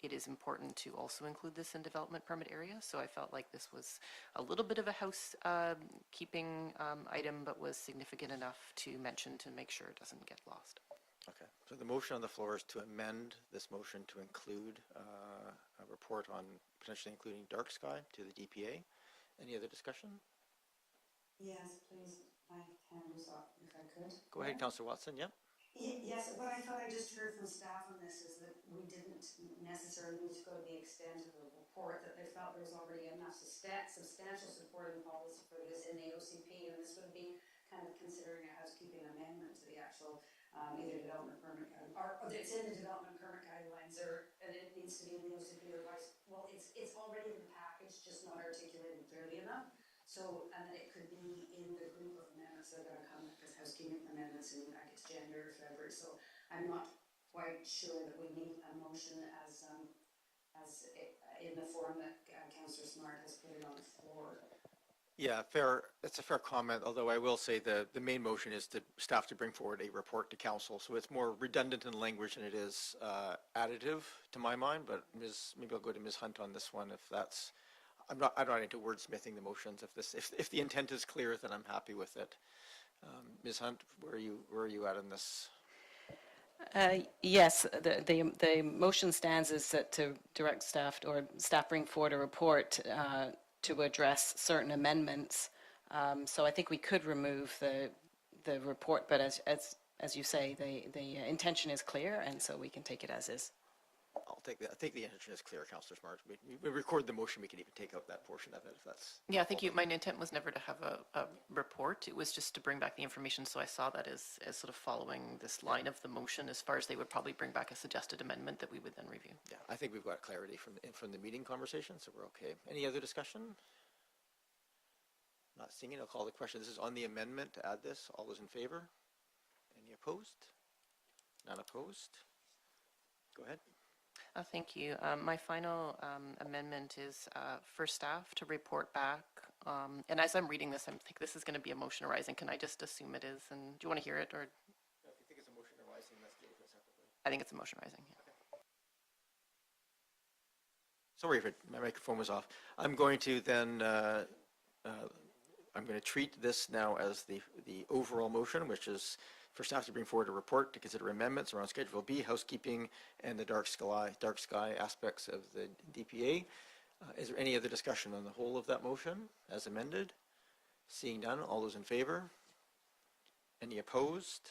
it is important to also include this in development permit area. So I felt like this was a little bit of a housekeeping item, but was significant enough to mention to make sure it doesn't get lost. Okay, so the motion on the floor is to amend this motion to include a report on potentially including dark sky to the DPA. Any other discussion? Yes, please. My hand was up, if I could. Go ahead, Councillor Watson. Yep. Yes, what I thought I just heard from staff on this is that we didn't necessarily need to go to the extent of the report, that they felt there was already enough substantial support in policy for this in the OCP, and this would be kind of considering a housekeeping amendment to the actual either development permit or it's in the development permit guidelines, and it needs to be in the OCP or vice. Well, it's already in the package, just not articulated clearly enough. So, and then it could be in the group of amendments that are going to come as housekeeping amendments in, I guess, January or February. So I'm not quite sure that we need a motion as in the form that Councillor Smart has put it on the floor. Yeah, fair. It's a fair comment, although I will say the main motion is to staff to bring forward a report to council. So it's more redundant in language than it is additive to my mind, but maybe I'll go to Ms. Hunt on this one if that's, I'm not into wordsmithing the motions. If the intent is clear, then I'm happy with it. Ms. Hunt, where are you at in this? Yes, the motion stands is that to direct staff or staff bring forward a report to address certain amendments. So I think we could remove the report, but as you say, the intention is clear, and so we can take it as is. I think the intention is clear, Councillor Smart. We record the motion, we can even take out that portion of it if that's... Yeah, thank you. My intent was never to have a report. It was just to bring back the information, so I saw that as sort of following this line of the motion as far as they would probably bring back a suggested amendment that we would then review. Yeah, I think we've got clarity from the meeting conversation, so we're okay. Any other discussion? Not seeing it, I'll call the question. This is on the amendment to add this. All those in favor? Any opposed? None opposed? Go ahead. Thank you. My final amendment is for staff to report back. And as I'm reading this, I think this is going to be a motion arising. Can I just assume it is? And do you want to hear it? Or? If you think it's a motion arising, let's deal with it separately. I think it's a motion arising. Yeah. Okay. Sorry if my microphone was off. I'm going to then, I'm going to treat this now as the overall motion, which is for staff to bring forward a report to consider amendments around Schedule B, housekeeping, and the dark sky aspects of the DPA. Is there any other discussion on the whole of that motion as amended? Seeing none, all those in favor? Any opposed?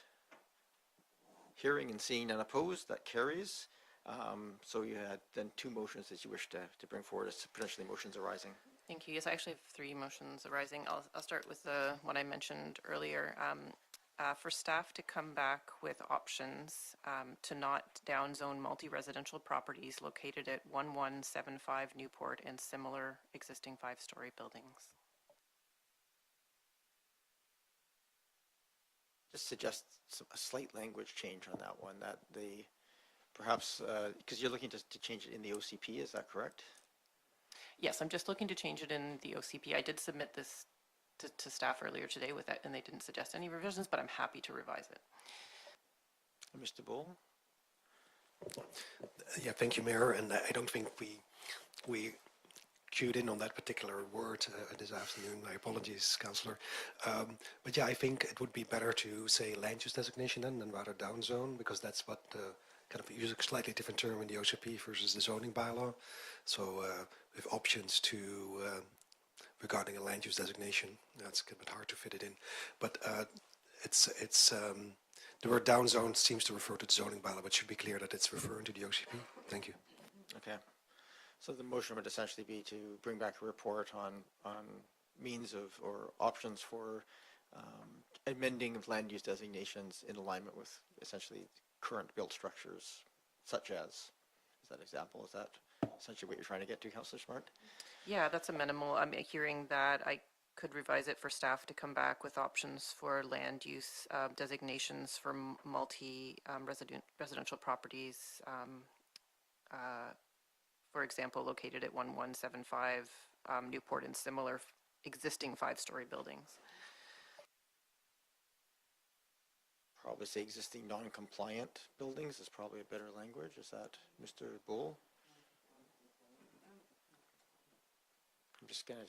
Hearing and seeing none opposed, that carries. So you had then two motions that you wish to bring forward as potentially motions arising. Thank you. Yes, I actually have three motions arising. I'll start with what I mentioned earlier. For staff to come back with options to not downzone multi-residential properties located at 1175 Newport and similar existing 5-story buildings. Just suggest a slight language change on that one, that they perhaps, because you're looking to change it in the OCP, is that correct? Yes, I'm just looking to change it in the OCP. I did submit this to staff earlier today with that, and they didn't suggest any revisions, but I'm happy to revise it. Mr. Bull? Yeah, thank you, Mayor. And I don't think we cued in on that particular word this afternoon. My apologies, Councillor. But yeah, I think it would be better to say land use designation then than rather downzone, because that's what kind of use a slightly different term in the OCP versus the zoning bylaw. So with options to regarding a land use designation, that's a bit hard to fit it in. But it's the word downzone seems to refer to the zoning bylaw, but it should be clear that it's referring to the OCP. Thank you. Okay. So the motion would essentially be to bring back a report on means of or options for amending of land use designations in alignment with essentially current built structures, such as, is that example, is that essentially what you're trying to get to, Councillor Smart? Yeah, that's a minimal. I'm hearing that I could revise it for staff to come back with options for land use designations for multi-residential properties, for example, located at 1175 Newport and similar existing 5-story buildings. Probably say existing non-compliant buildings is probably a better language. Is that Mr. Bull? I'm just gonna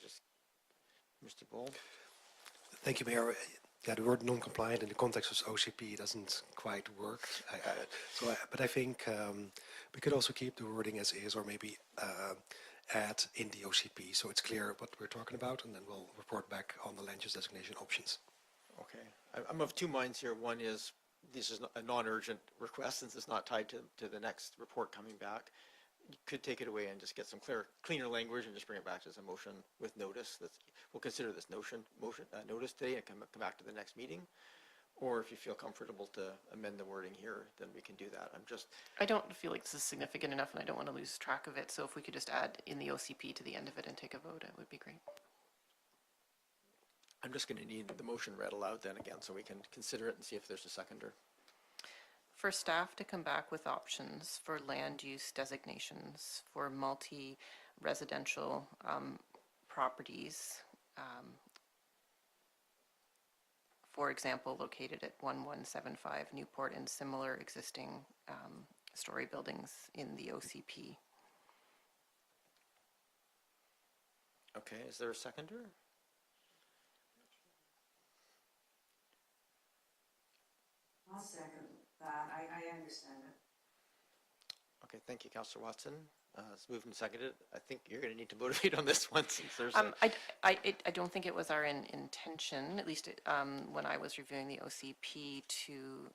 Mr. Bull? Thank you, Mayor. Yeah, the word non-compliant in the context of OCP doesn't quite work. But I think we could also keep the wording as is, or maybe add in the OCP, so it's clear what we're talking about, and then we'll report back on the land use designation options. Okay. I'm of two minds here. One is this is a non-urgent request since it's not tied to the next report coming back. You could take it away and just get some cleaner language and just bring it back as a motion with notice. We'll consider this notice today and come back to the next meeting. Or if you feel comfortable to amend the wording here, then we can do that. I don't feel like this is significant enough, and I don't want to lose track of it. So if we could just add in the OCP to the end of it and take a vote, it would be great. I'm just going to need the motion read aloud then again so we can consider it and see if there's a seconder. For staff to come back with options for land use designations for multi-residential properties, for example, located at 1175 Newport and similar existing story buildings in the OCP. Okay, is there a seconder? I'll second that. I understand it. Okay, thank you, Councillor Watson. It's moved and seconded. I think you're going to need to motivate on this one since there's I don't think it was our intention, at least when I was reviewing the OCP, to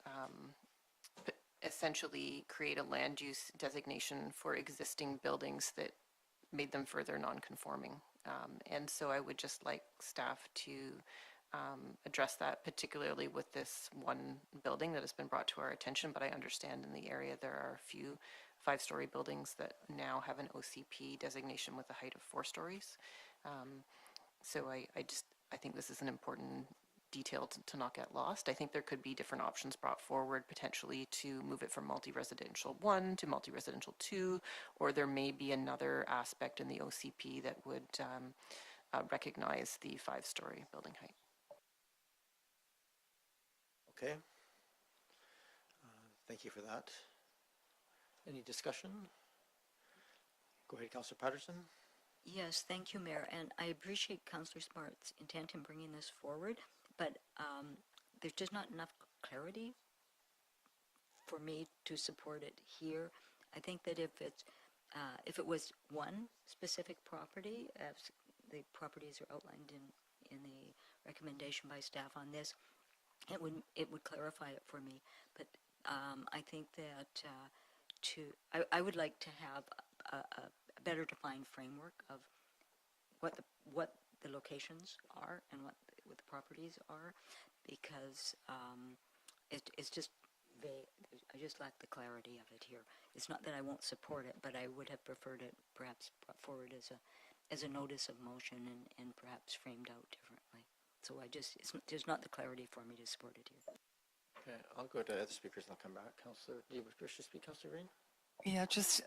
essentially create a land use designation for existing buildings that made them further non-conforming. And so I would just like staff to address that, particularly with this one building that has been brought to our attention, but I understand in the area there are a few 5-story buildings that now have an OCP designation with a height of 4 stories. So I think this is an important detail to not get lost. I think there could be different options brought forward potentially to move it from multi-residential 1 to multi-residential 2, or there may be another aspect in the OCP that would recognize the 5-story building height. Okay. Thank you for that. Any discussion? Go ahead, Councillor Patterson. Yes, thank you, Mayor, and I appreciate Councillor Smart's intent in bringing this forward, but there's just not enough clarity for me to support it here. I think that if it was one specific property, as the properties are outlined in the recommendation by staff on this, it would clarify it for me. But I think that I would like to have a better defined framework of what the locations are and what the properties are, because it's just vague. I just lack the clarity of it here. It's not that I won't support it, but I would have preferred it perhaps brought forward as a notice of motion and perhaps framed out differently. So there's not the clarity for me to support it here. Okay, I'll go to other speakers and I'll come back. Councilor, do you wish to speak, Councilor Green? Yeah, just,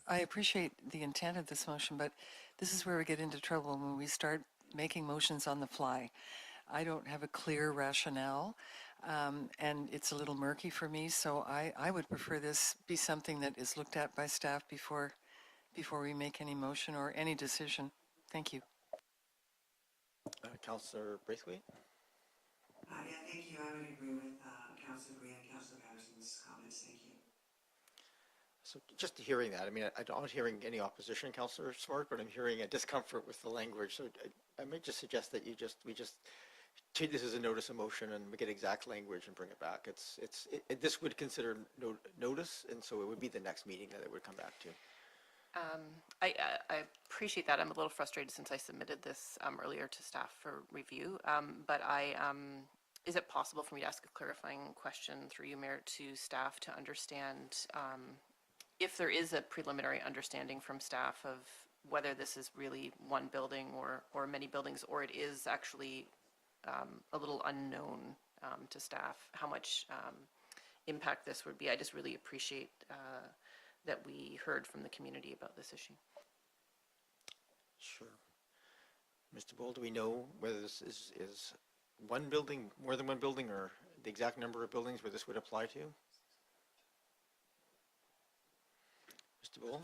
I appreciate the intent of this motion, but this is where we get into trouble when we start making motions on the fly. I don't have a clear rationale, and it's a little murky for me, so I would prefer this be something that is looked at by staff before we make any motion or any decision. Thank you. Councilor Braithwaite? Yeah, thank you. I would agree with Councilor Green and Councilor Patterson's comments. Thank you. So just hearing that, I mean, I'm not hearing any opposition, Councilor Smart, but I'm hearing a discomfort with the language. So I might just suggest that we just treat this as a notice of motion and get exact language and bring it back. This would consider notice, and so it would be the next meeting that it would come back to. I appreciate that. I'm a little frustrated since I submitted this earlier to staff for review, but is it possible for me to ask a clarifying question through you, Mayor, to staff to understand if there is a preliminary understanding from staff of whether this is really one building or many buildings, or it is actually a little unknown to staff how much impact this would be. I just really appreciate that we heard from the community about this issue. Sure. Mr. Bull, do we know whether this is one building, more than one building, or the exact number of buildings where this would apply to? Mr. Bull?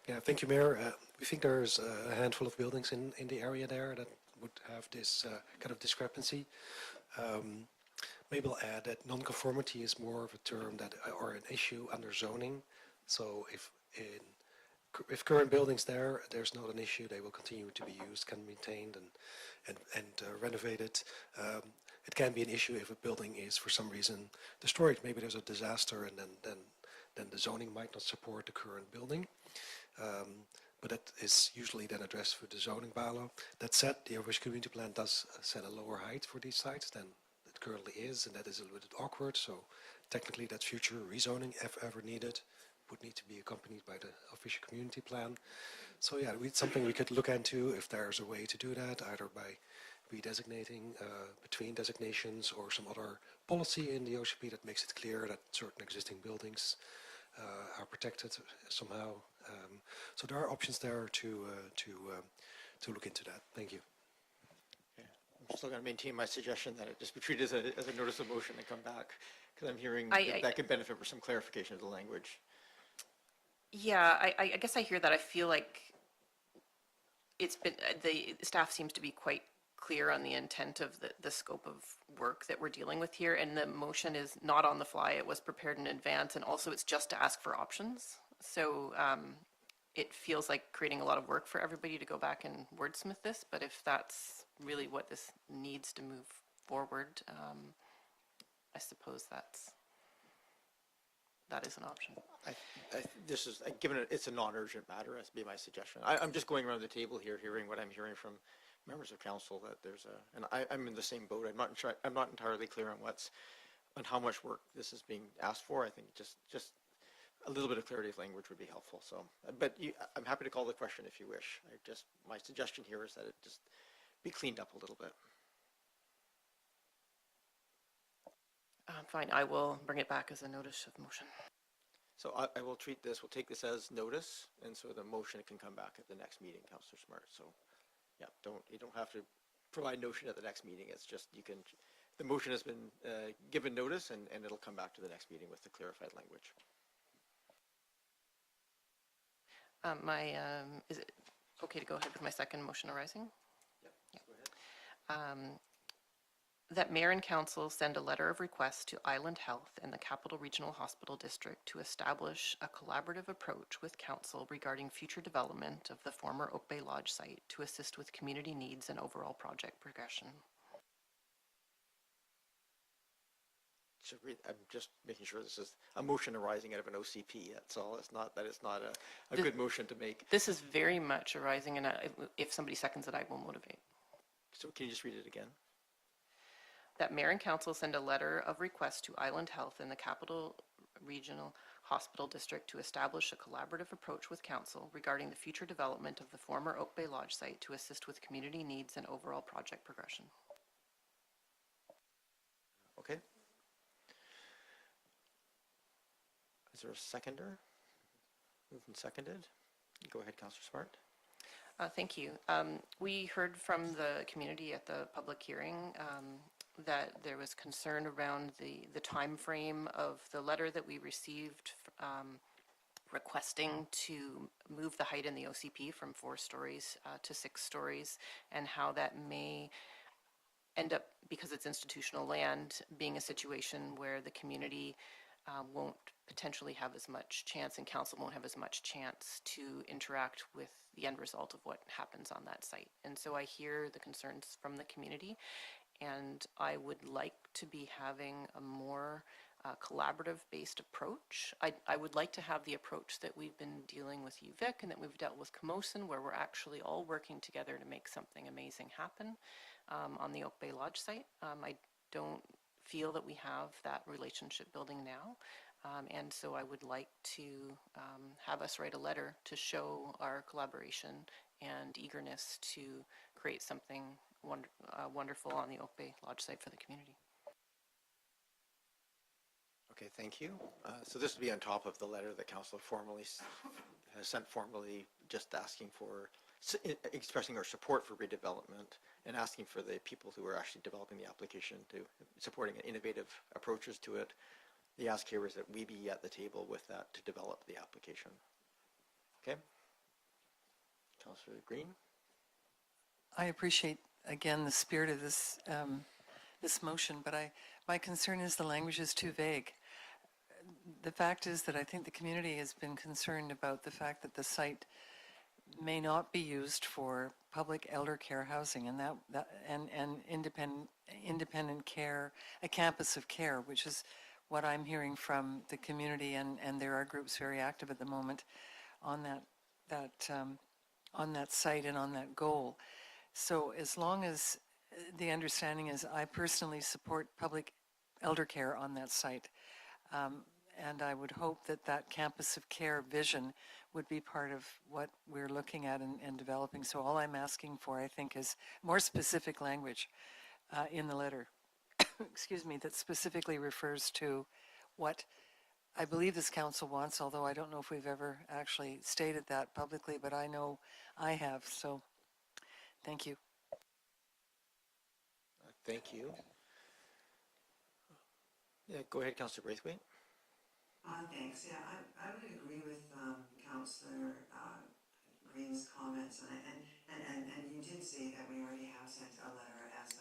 Yeah, thank you, Mayor. We think there's a handful of buildings in the area there that would have this kind of discrepancy. Maybe I'll add that non-conformity is more of a term that, or an issue under zoning. So if current buildings there's not an issue, they will continue to be used, can be maintained and renovated. It can be an issue if a building is for some reason destroyed. Maybe there's a disaster and then the zoning might not support the current building. But that is usually then addressed through the zoning bylaw. That said, the overage community plan does set a lower height for these sites than it currently is, and that is a little bit awkward. So technically that future rezoning, if ever needed, would need to be accompanied by the official community plan. So yeah, it's something we could look into if there's a way to do that, either by redesignating between designations or some other policy in the OCP that makes it clear that certain existing buildings are protected somehow. So there are options there to look into that. Thank you. Okay. I'm still going to maintain my suggestion that it just be treated as a notice of motion and come back, because I'm hearing that could benefit for some clarification of the language. Yeah, I guess I hear that. I feel like it's been, the staff seems to be quite clear on the intent of the scope of work that we're dealing with here, and the motion is not on the fly. It was prepared in advance, and also it's just to ask for options. So it feels like creating a lot of work for everybody to go back and wordsmith this, but if that's really what this needs to move forward, I suppose that is an option. This is, given it's a non-urgent matter, that's be my suggestion. I'm just going around the table here, hearing what I'm hearing from members of council, that there's and I'm in the same boat. I'm not entirely clear on how much work this is being asked for. I think just a little bit of clarity of language would be helpful. So, but I'm happy to call the question if you wish. My suggestion here is that it just be cleaned up a little bit. Fine, I will bring it back as a notice of motion. So I will treat this, we'll take this as notice, and so the motion can come back at the next meeting, Councilor Smart. So yeah, you don't have to provide notion at the next meeting. It's just the motion has been given notice, and it'll come back to the next meeting with the clarified language. Is it okay to go ahead with my second motion arising? Yep. Go ahead. That Mayor and Council send a letter of request to Island Health and the Capital Regional Hospital District to establish a collaborative approach with Council regarding future development of the former Oak Bay Lodge site to assist with community needs and overall project progression. I'm just making sure this is a motion arising out of an OCP. That's all. It's not that it's not a good motion to make. This is very much arising, and if somebody seconds it, I will motivate. So can you just read it again? That Mayor and Council send a letter of request to Island Health and the Capital Regional Hospital District to establish a collaborative approach with Council regarding the future development of the former Oak Bay Lodge site to assist with community needs and overall project progression. Okay. Is there a seconder? Moved and seconded. Go ahead, Councillor Smart. Thank you. We heard from the community at the public hearing that there was concern around the time frame of the letter that we received requesting to move the height in the OCP from 4 stories to 6 stories, and how that may end up, because it's institutional land, being a situation where the community won't potentially have as much chance, and council won't have as much chance to interact with the end result of what happens on that site. And so I hear the concerns from the community, and I would like to be having a more collaborative based approach. I would like to have the approach that we've been dealing with UVic and that we've dealt with Camosun, where we're actually all working together to make something amazing happen on the Oak Bay Lodge site. I don't feel that we have that relationship building now. And so I would like to have us write a letter to show our collaboration and eagerness to create something wonderful on the Oak Bay Lodge site for the community. Okay, thank you. So this will be on top of the letter that Councilor has sent formally, just asking for, expressing our support for redevelopment and asking for the people who are actually developing the application to supporting innovative approaches to it. The ask here is that we be at the table with that to develop the application. Okay. Councillor Green. I appreciate, again, the spirit of this this motion, but my concern is the language is too vague. The fact is that I think the community has been concerned about the fact that the site may not be used for public elder care housing and and independent care, a campus of care, which is what I'm hearing from the community, and there are groups very active at the moment on that site and on that goal. So as long as the understanding is, I personally support public elder care on that site, and I would hope that that campus of care vision would be part of what we're looking at and developing. So all I'm asking for, I think, is more specific language in the letter, excuse me, that specifically refers to what I believe this council wants, although I don't know if we've ever actually stated that publicly, but I know I have, so thank you. Thank you. Yeah, go ahead, Councillor Braithwaite. Thanks. Yeah, I would agree with Councillor Green's comments, and you did say that we already have sent a letter as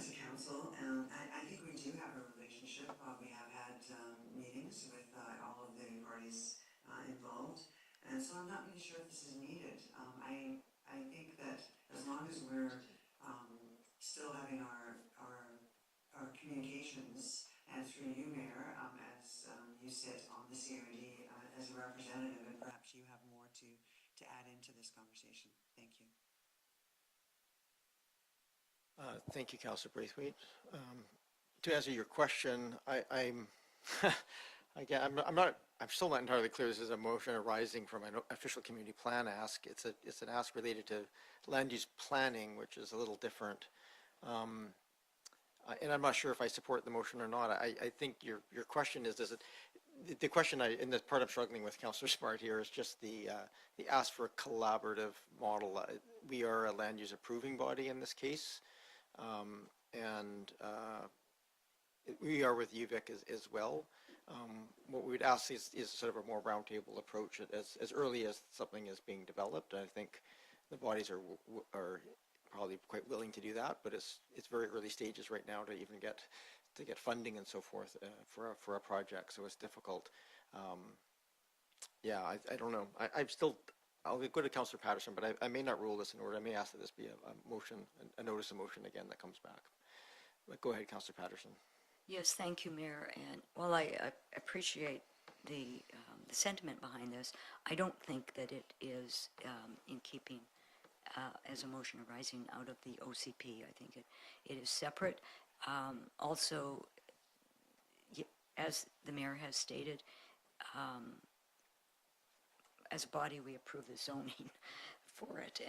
a council, and I think we do have a relationship. We have had meetings with all of the parties involved, and so I'm not really sure if this is needed. I think that as long as we're still having our communications, and through you, Mayor, as you sit on the CRD as a representative, and perhaps you have more to add into this conversation. Thank you. Thank you, Councillor Braithwaite. To answer your question, I'm still not entirely clear. This is a motion arising from an official community plan ask. It's an ask related to land use planning, which is a little different. And I'm not sure if I support the motion or not. I think your question is the question in the part I'm struggling with, Councillor Smart, here is just the ask for a collaborative model. We are a land use approving body in this case, and we are with UVic as well. What we would ask is sort of a more roundtable approach as early as something is being developed. I think the bodies are probably quite willing to do that, but it's very early stages right now to even get funding and so forth for a project, so it's difficult. Yeah, I don't know. I'll go to Councillor Patterson, but I may not rule this in order. I may ask that this be a motion, a notice of motion again that comes back. But go ahead, Councillor Patterson. Yes, thank you, Mayor. And while I appreciate the sentiment behind this, I don't think that it is in keeping as a motion arising out of the OCP. I think it is separate. Also, as the Mayor has stated, as a body, we approve the zoning for it.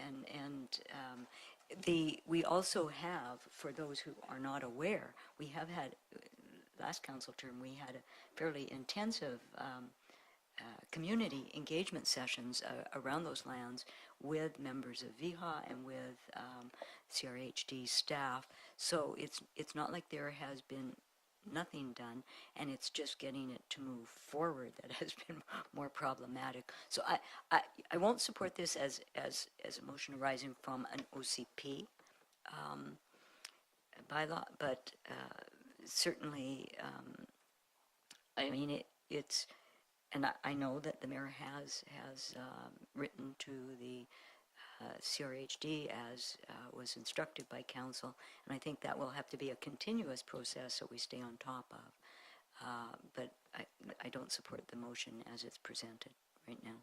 We also have, for those who are not aware, we have had, last council term, we had a fairly intensive community engagement sessions around those lands with members of VHA and with CRHD staff. So it's not like there has been nothing done, and it's just getting it to move forward that has been more problematic. So I won't support this as a motion arising from an OCP bylaw, but certainly, I mean, it's, and I know that the mayor has written to the CRHD as was instructed by council, and I think that will have to be a continuous process so we stay on top of. But I don't support the motion as it's presented right now.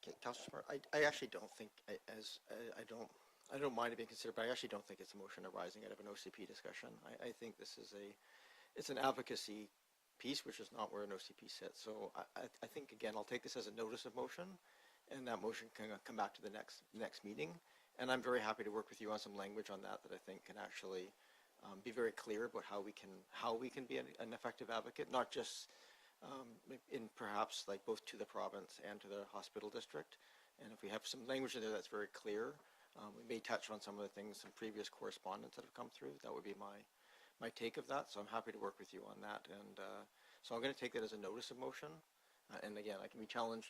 Okay, Councillor Smart, I actually don't think, I don't mind it being considered, but I actually don't think it's a motion arising out of an OCP discussion. I think this is it's an advocacy piece, which is not where an OCP sits. So I think, again, I'll take this as a notice of motion, and that motion can come back to the next meeting. And I'm very happy to work with you on some language on that I think can actually be very clear about how we can be an effective advocate, not just in perhaps like both to the province and to the hospital district. And if we have some language in there that's very clear, we may touch on some of the things, some previous correspondence that have come through. That would be my take of that. So I'm happy to work with you on that. And so I'm going to take that as a notice of motion. And again, I can be challenged.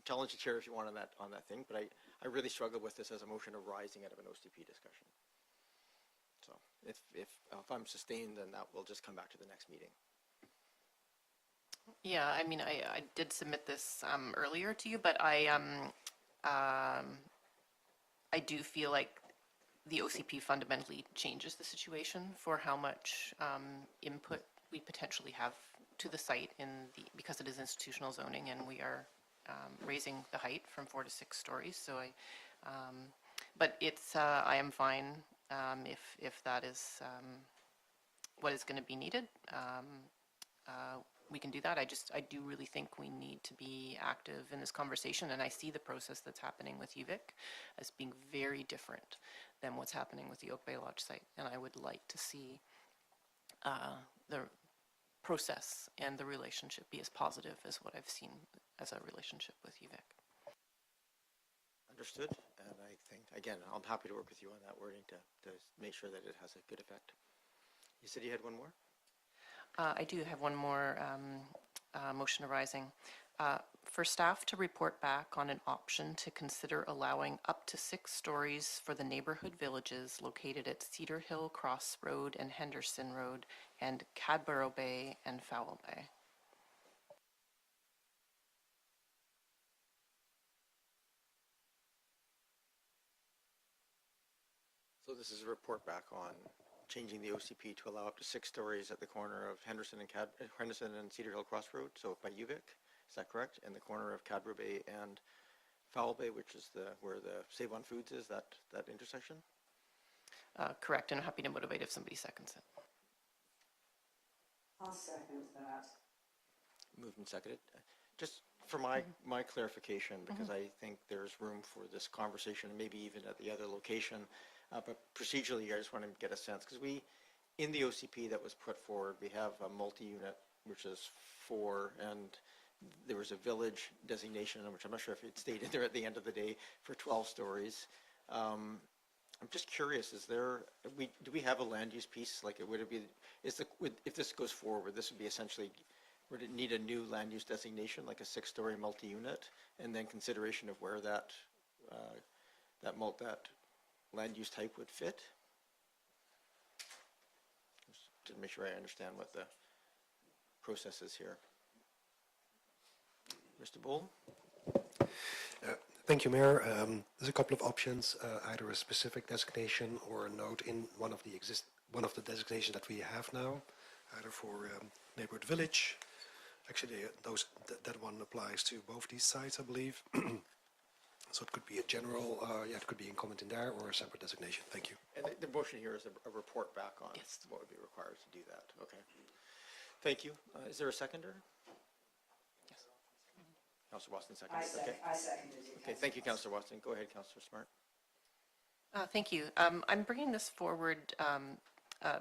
Challenge the chair if you want on that thing, but I really struggle with this as a motion arising out of an OCP discussion. So if I'm sustained, then that will just come back to the next meeting. Yeah, I mean, I did submit this earlier to you, but I do feel like the OCP fundamentally changes the situation for how much input we potentially have to the site because it is institutional zoning and we are raising the height from 4 to 6 stories. So but it's I am fine if that is what is going to be needed. We can do that. I do really think we need to be active in this conversation, and I see the process that's happening with UVic as being very different than what's happening with the Oak Bay Lodge site, and I would like to see the process and the relationship be as positive as what I've seen as a relationship with UVic. Understood, and I think, again, I'm happy to work with you on that wording to make sure that it has a good effect. You said you had one more? I do have one more motion arising. For staff to report back on an option to consider allowing up to 6 stories for the neighborhood villages located at Cedar Hill Cross Road and Henderson Road and Cadborough Bay and Fowl Bay. So this is a report back on changing the OCP to allow up to 6 stories at the corner of Henderson and Cedar Hill Cross Road, so by UVic, is that correct? And the corner of Cadborough Bay and Fowl Bay, which is where the Save on Foods is, that intersection? Correct, and I'm happy to motivate if somebody seconds it. I'll second that. Moved and seconded. Just for my clarification, because I think there's room for this conversation, and maybe even at the other location, but procedurally, I just want to get a sense, because in the OCP that was put forward, we have a multi-unit, which is 4, and there was a village designation, which I'm not sure if it stayed in there at the end of the day, for 12 stories. I'm just curious, do we have a land use piece? Like, would it be, if this goes forward, this would be essentially, would it need a new land use designation, like a 6-story multi-unit, and then consideration of where that land use type would fit. Just to make sure I understand what the process is here. Mr. Bull? Thank you, Mayor. There's a couple of options, either a specific designation or a note in one of the designations that we have now, either for neighborhood village. Actually, that one applies to both these sites, I believe. So it could be a general, it could be in comment in there or a separate designation. Thank you. And the motion here is a report back on what would be required to do that. Okay. Thank you. Is there a seconder? Yes. Councillor Watson, second. I seconded you. Okay, thank you, Councillor Watson. Go ahead, Councillor Smart. Thank you. I'm bringing this forward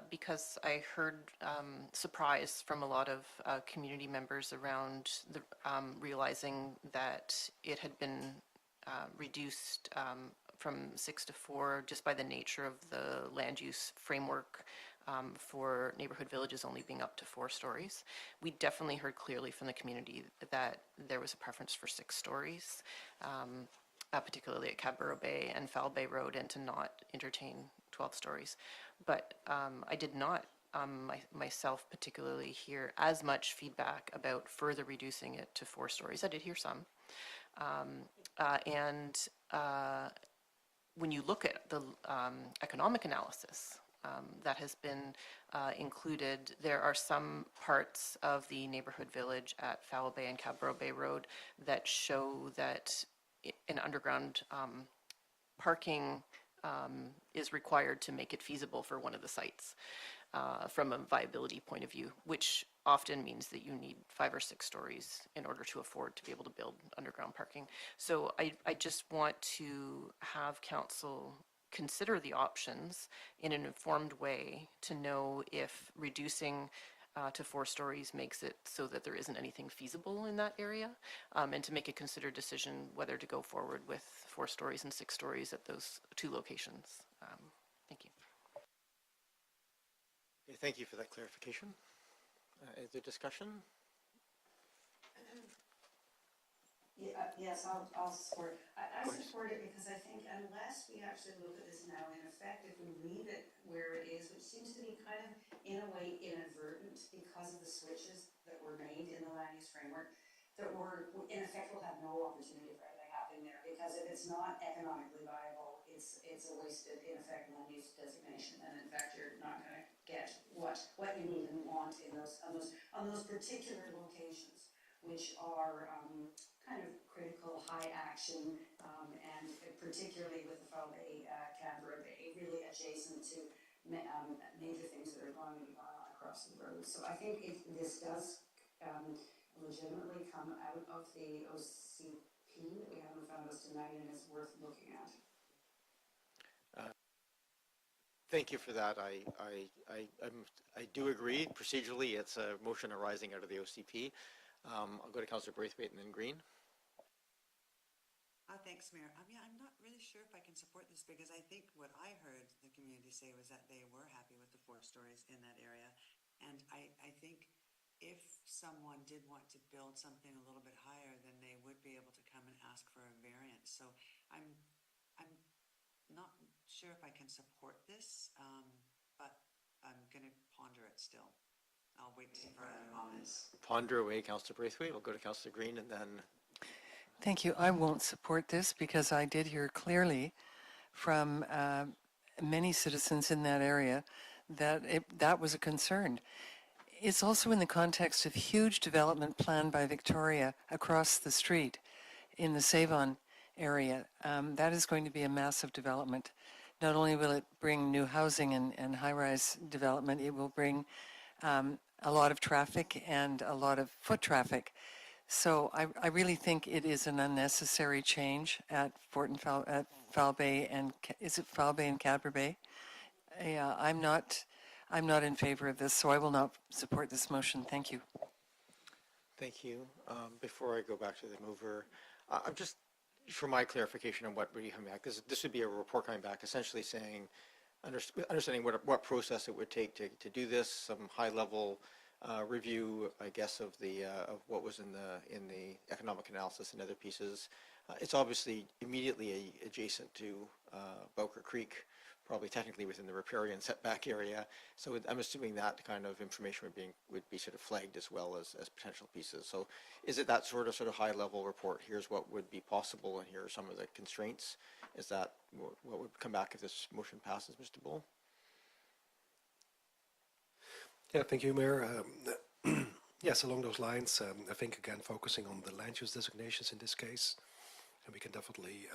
because I heard surprise from a lot of community members around the, realizing that it had been reduced from 6 to 4 just by the nature of the land use framework for neighborhood villages only being up to 4 stories. We definitely heard clearly from the community that there was a preference for 6 stories. Particularly at Cadborough Bay and Foul Bay Road, and to not entertain 12 stories. But I did not myself particularly hear as much feedback about further reducing it to 4 stories. I did hear some. When you look at the economic analysis that has been included, there are some parts of the neighborhood village at Foul Bay and Cadborough Bay Road that show that an underground parking is required to make it feasible for one of the sites from a viability point of view, which often means that you need 5 or 6 stories in order to afford to be able to build underground parking. So I just want to have council consider the options in an informed way to know if reducing to 4 stories makes it so that there isn't anything feasible in that area, and to make a considered decision whether to go forward with 4 stories and 6 stories at those 2 locations. Thank you. Okay, thank you for that clarification. Is there discussion? Yes, I'll support. I support it because I think unless we actually look at this now in effect, if we leave it where it is, which seems to be kind of in a way inadvertent because of the switches that were made in the land use framework, that we're in effect will have no opportunity for anything happening there, because if it's not economically viable, it's a wasted in effect land use designation, and in fact you're not going to get what you need and want in on those particular locations, which are kind of critical, high action, and particularly with the Foul Bay, Canberra Bay, really adjacent to major things that are going on across the road. So I think if this does legitimately come out of the OCP that we have in front of us tonight, and is worth looking at. Thank you for that. I do agree. Procedurally, it's a motion arising out of the OCP. I'll go to Councillor Braithwaite and then Green. Thanks, Mayor. Yeah, I'm not really sure if I can support this, because I think what I heard the community say was that they were happy with the 4 stories in that area. And I think if someone did want to build something a little bit higher, then they would be able to come and ask for a variance. So I'm not sure if I can support this, but I'm going to ponder it still. I'll wait for other comments. Ponder away, Councillor Braithwaite. We'll go to Councillor Green and then... Thank you. I won't support this because I did hear clearly from many citizens in that area that that was a concern. It's also in the context of huge development planned by Victoria across the street in the Savon area. That is going to be a massive development. Not only will it bring new housing and high-rise development, it will bring a lot of traffic and a lot of foot traffic. So I really think it is an unnecessary change at Foul Bay, and is it Foul Bay and Cadborough Bay? Yeah, I'm not in favor of this, so I will not support this motion. Thank you. Thank you. Before I go back to the mover, I'm just, for my clarification on what would be coming back, this would be a report coming back essentially saying, understanding what process it would take to do this, some high-level review, I guess, of what was in the economic analysis and other pieces, It's obviously immediately adjacent to Bowker Creek, probably technically within the riparian setback area. So I'm assuming that kind of information would be sort of flagged as well as potential pieces. So is it that sort of high level report? Here's what would be possible, and here are some of the constraints. Is that what would come back if this motion passes, Mr. Bull? Yeah, thank you, Mayor. Yes, along those lines, I think again focusing on the land use designations in this case, and we can definitely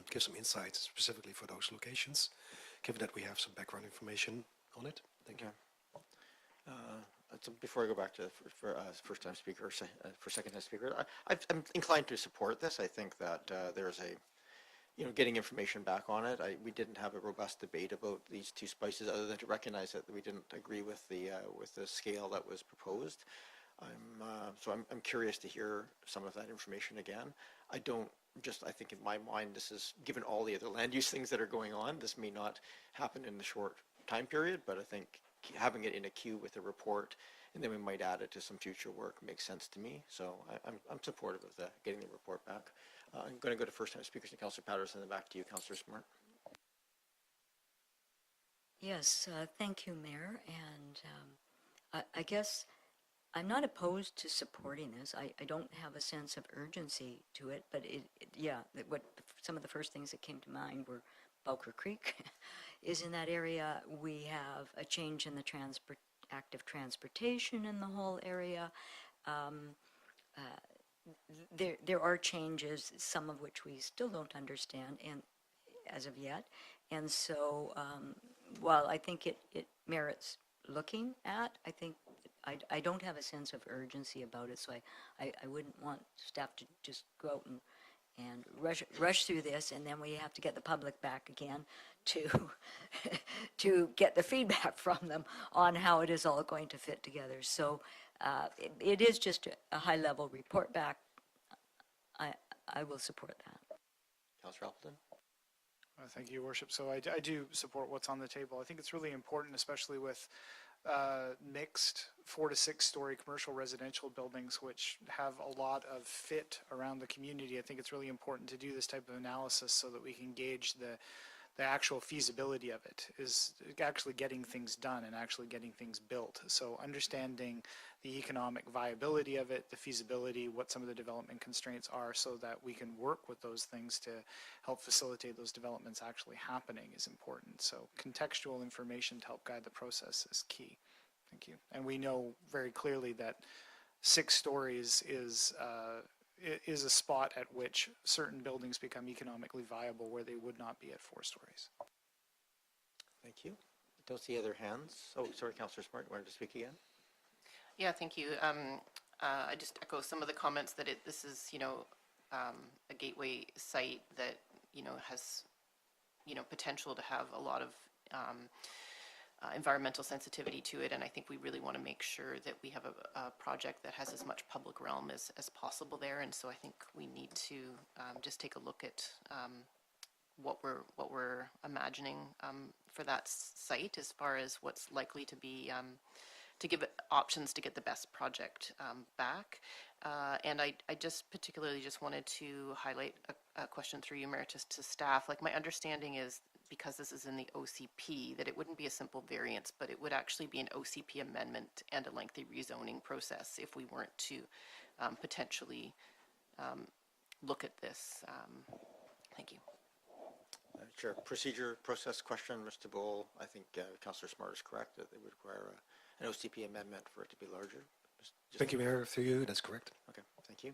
give some insights specifically for those locations, given that we have some background information on it. Thank you. So before I go back to first-time speaker, for second-time speaker, I'm inclined to support this. I think that there's getting information back on it. We didn't have a robust debate about these two spices, other than to recognize that we didn't agree with the scale that was proposed. So I'm curious to hear some of that information again. I think in my mind, this is, given all the other land use things that are going on, this may not happen in the short time period, but I think having it in a queue with a report, and then we might add it to some future work, makes sense to me. So I'm supportive of getting the report back. I'm going to go to first-time speakers, and Councillor Patterson, and then back to you, Councillor Smart. Yes, thank you, Mayor. And I guess I'm not opposed to supporting this. I don't have a sense of urgency to it, but some of the first things that came to mind were Bowker Creek is in that area. We have a change in the active transportation in the whole area. There are changes, some of which we still don't understand and as of yet. And so while I think it merits looking at, I think I don't have a sense of urgency about it, so I wouldn't want staff to just go out and rush through this, and then we have to get the public back again to get the feedback from them on how it is all going to fit together. So it is just a high-level report back. I will support that. Councillor Appleton. Thank you, Your Worship. So I do support what's on the table. I think it's really important, especially with mixed 4 to 6 story commercial residential buildings, which have a lot of fit around the community. I think it's really important to do this type of analysis so that we can gauge the actual feasibility of it, is actually getting things done and actually getting things built. So understanding the economic viability of it, the feasibility, what some of the development constraints are, so that we can work with those things to help facilitate those developments actually happening is important. So contextual information to help guide the process is key. Thank you. And we know very clearly that 6 stories is a spot at which certain buildings become economically viable where they would not be at 4 stories. Thank you. Don't see other hands. Oh, sorry, Councillor Smart, you wanted to speak again? Yeah, thank you. I just echo some of the comments that this is, a gateway site that, has, potential to have a lot of environmental sensitivity to it, and I think we really want to make sure that we have a project that has as much public realm as possible there. And so I think we need to just take a look at what we're imagining for that site, as far as what's likely to be to give it options to get the best project back. And I just particularly just wanted to highlight a question through you, Mayor, to staff. Like, my understanding is, because this is in the OCP, that it wouldn't be a simple variance, but it would actually be an OCP amendment and a lengthy rezoning process if we weren't to potentially look at this. Thank you. Sure. Procedure process question, Mr. Bull. I think Councillor Smart is correct that it would require an OCP amendment for it to be larger. Thank you, Mayor. Through you, that's correct. Okay, thank you.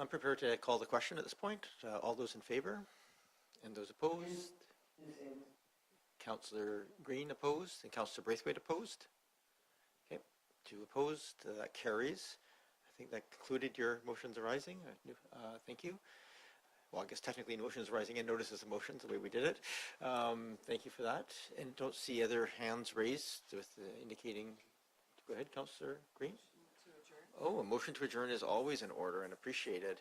I'm prepared to call the question at this point. All those in favor? And those opposed? Councillor Green opposed, and Councillor Braithwaite opposed. Okay, 2 opposed. That carries. I think that concluded your motions arising. Thank you. Well, I guess technically motions arising and notices of motions, the way we did it. Thank you for that. And don't see other hands raised with indicating. Go ahead, Councillor Green. Oh, a motion to adjourn is always in order and appreciated.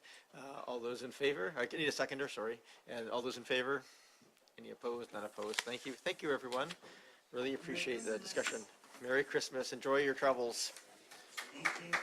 All those in favor? I need a seconder, sorry. And all those in favor? Any opposed? None opposed. Thank you. Thank you, everyone. Really appreciate the discussion. Merry Christmas. Enjoy your travels. Thank you.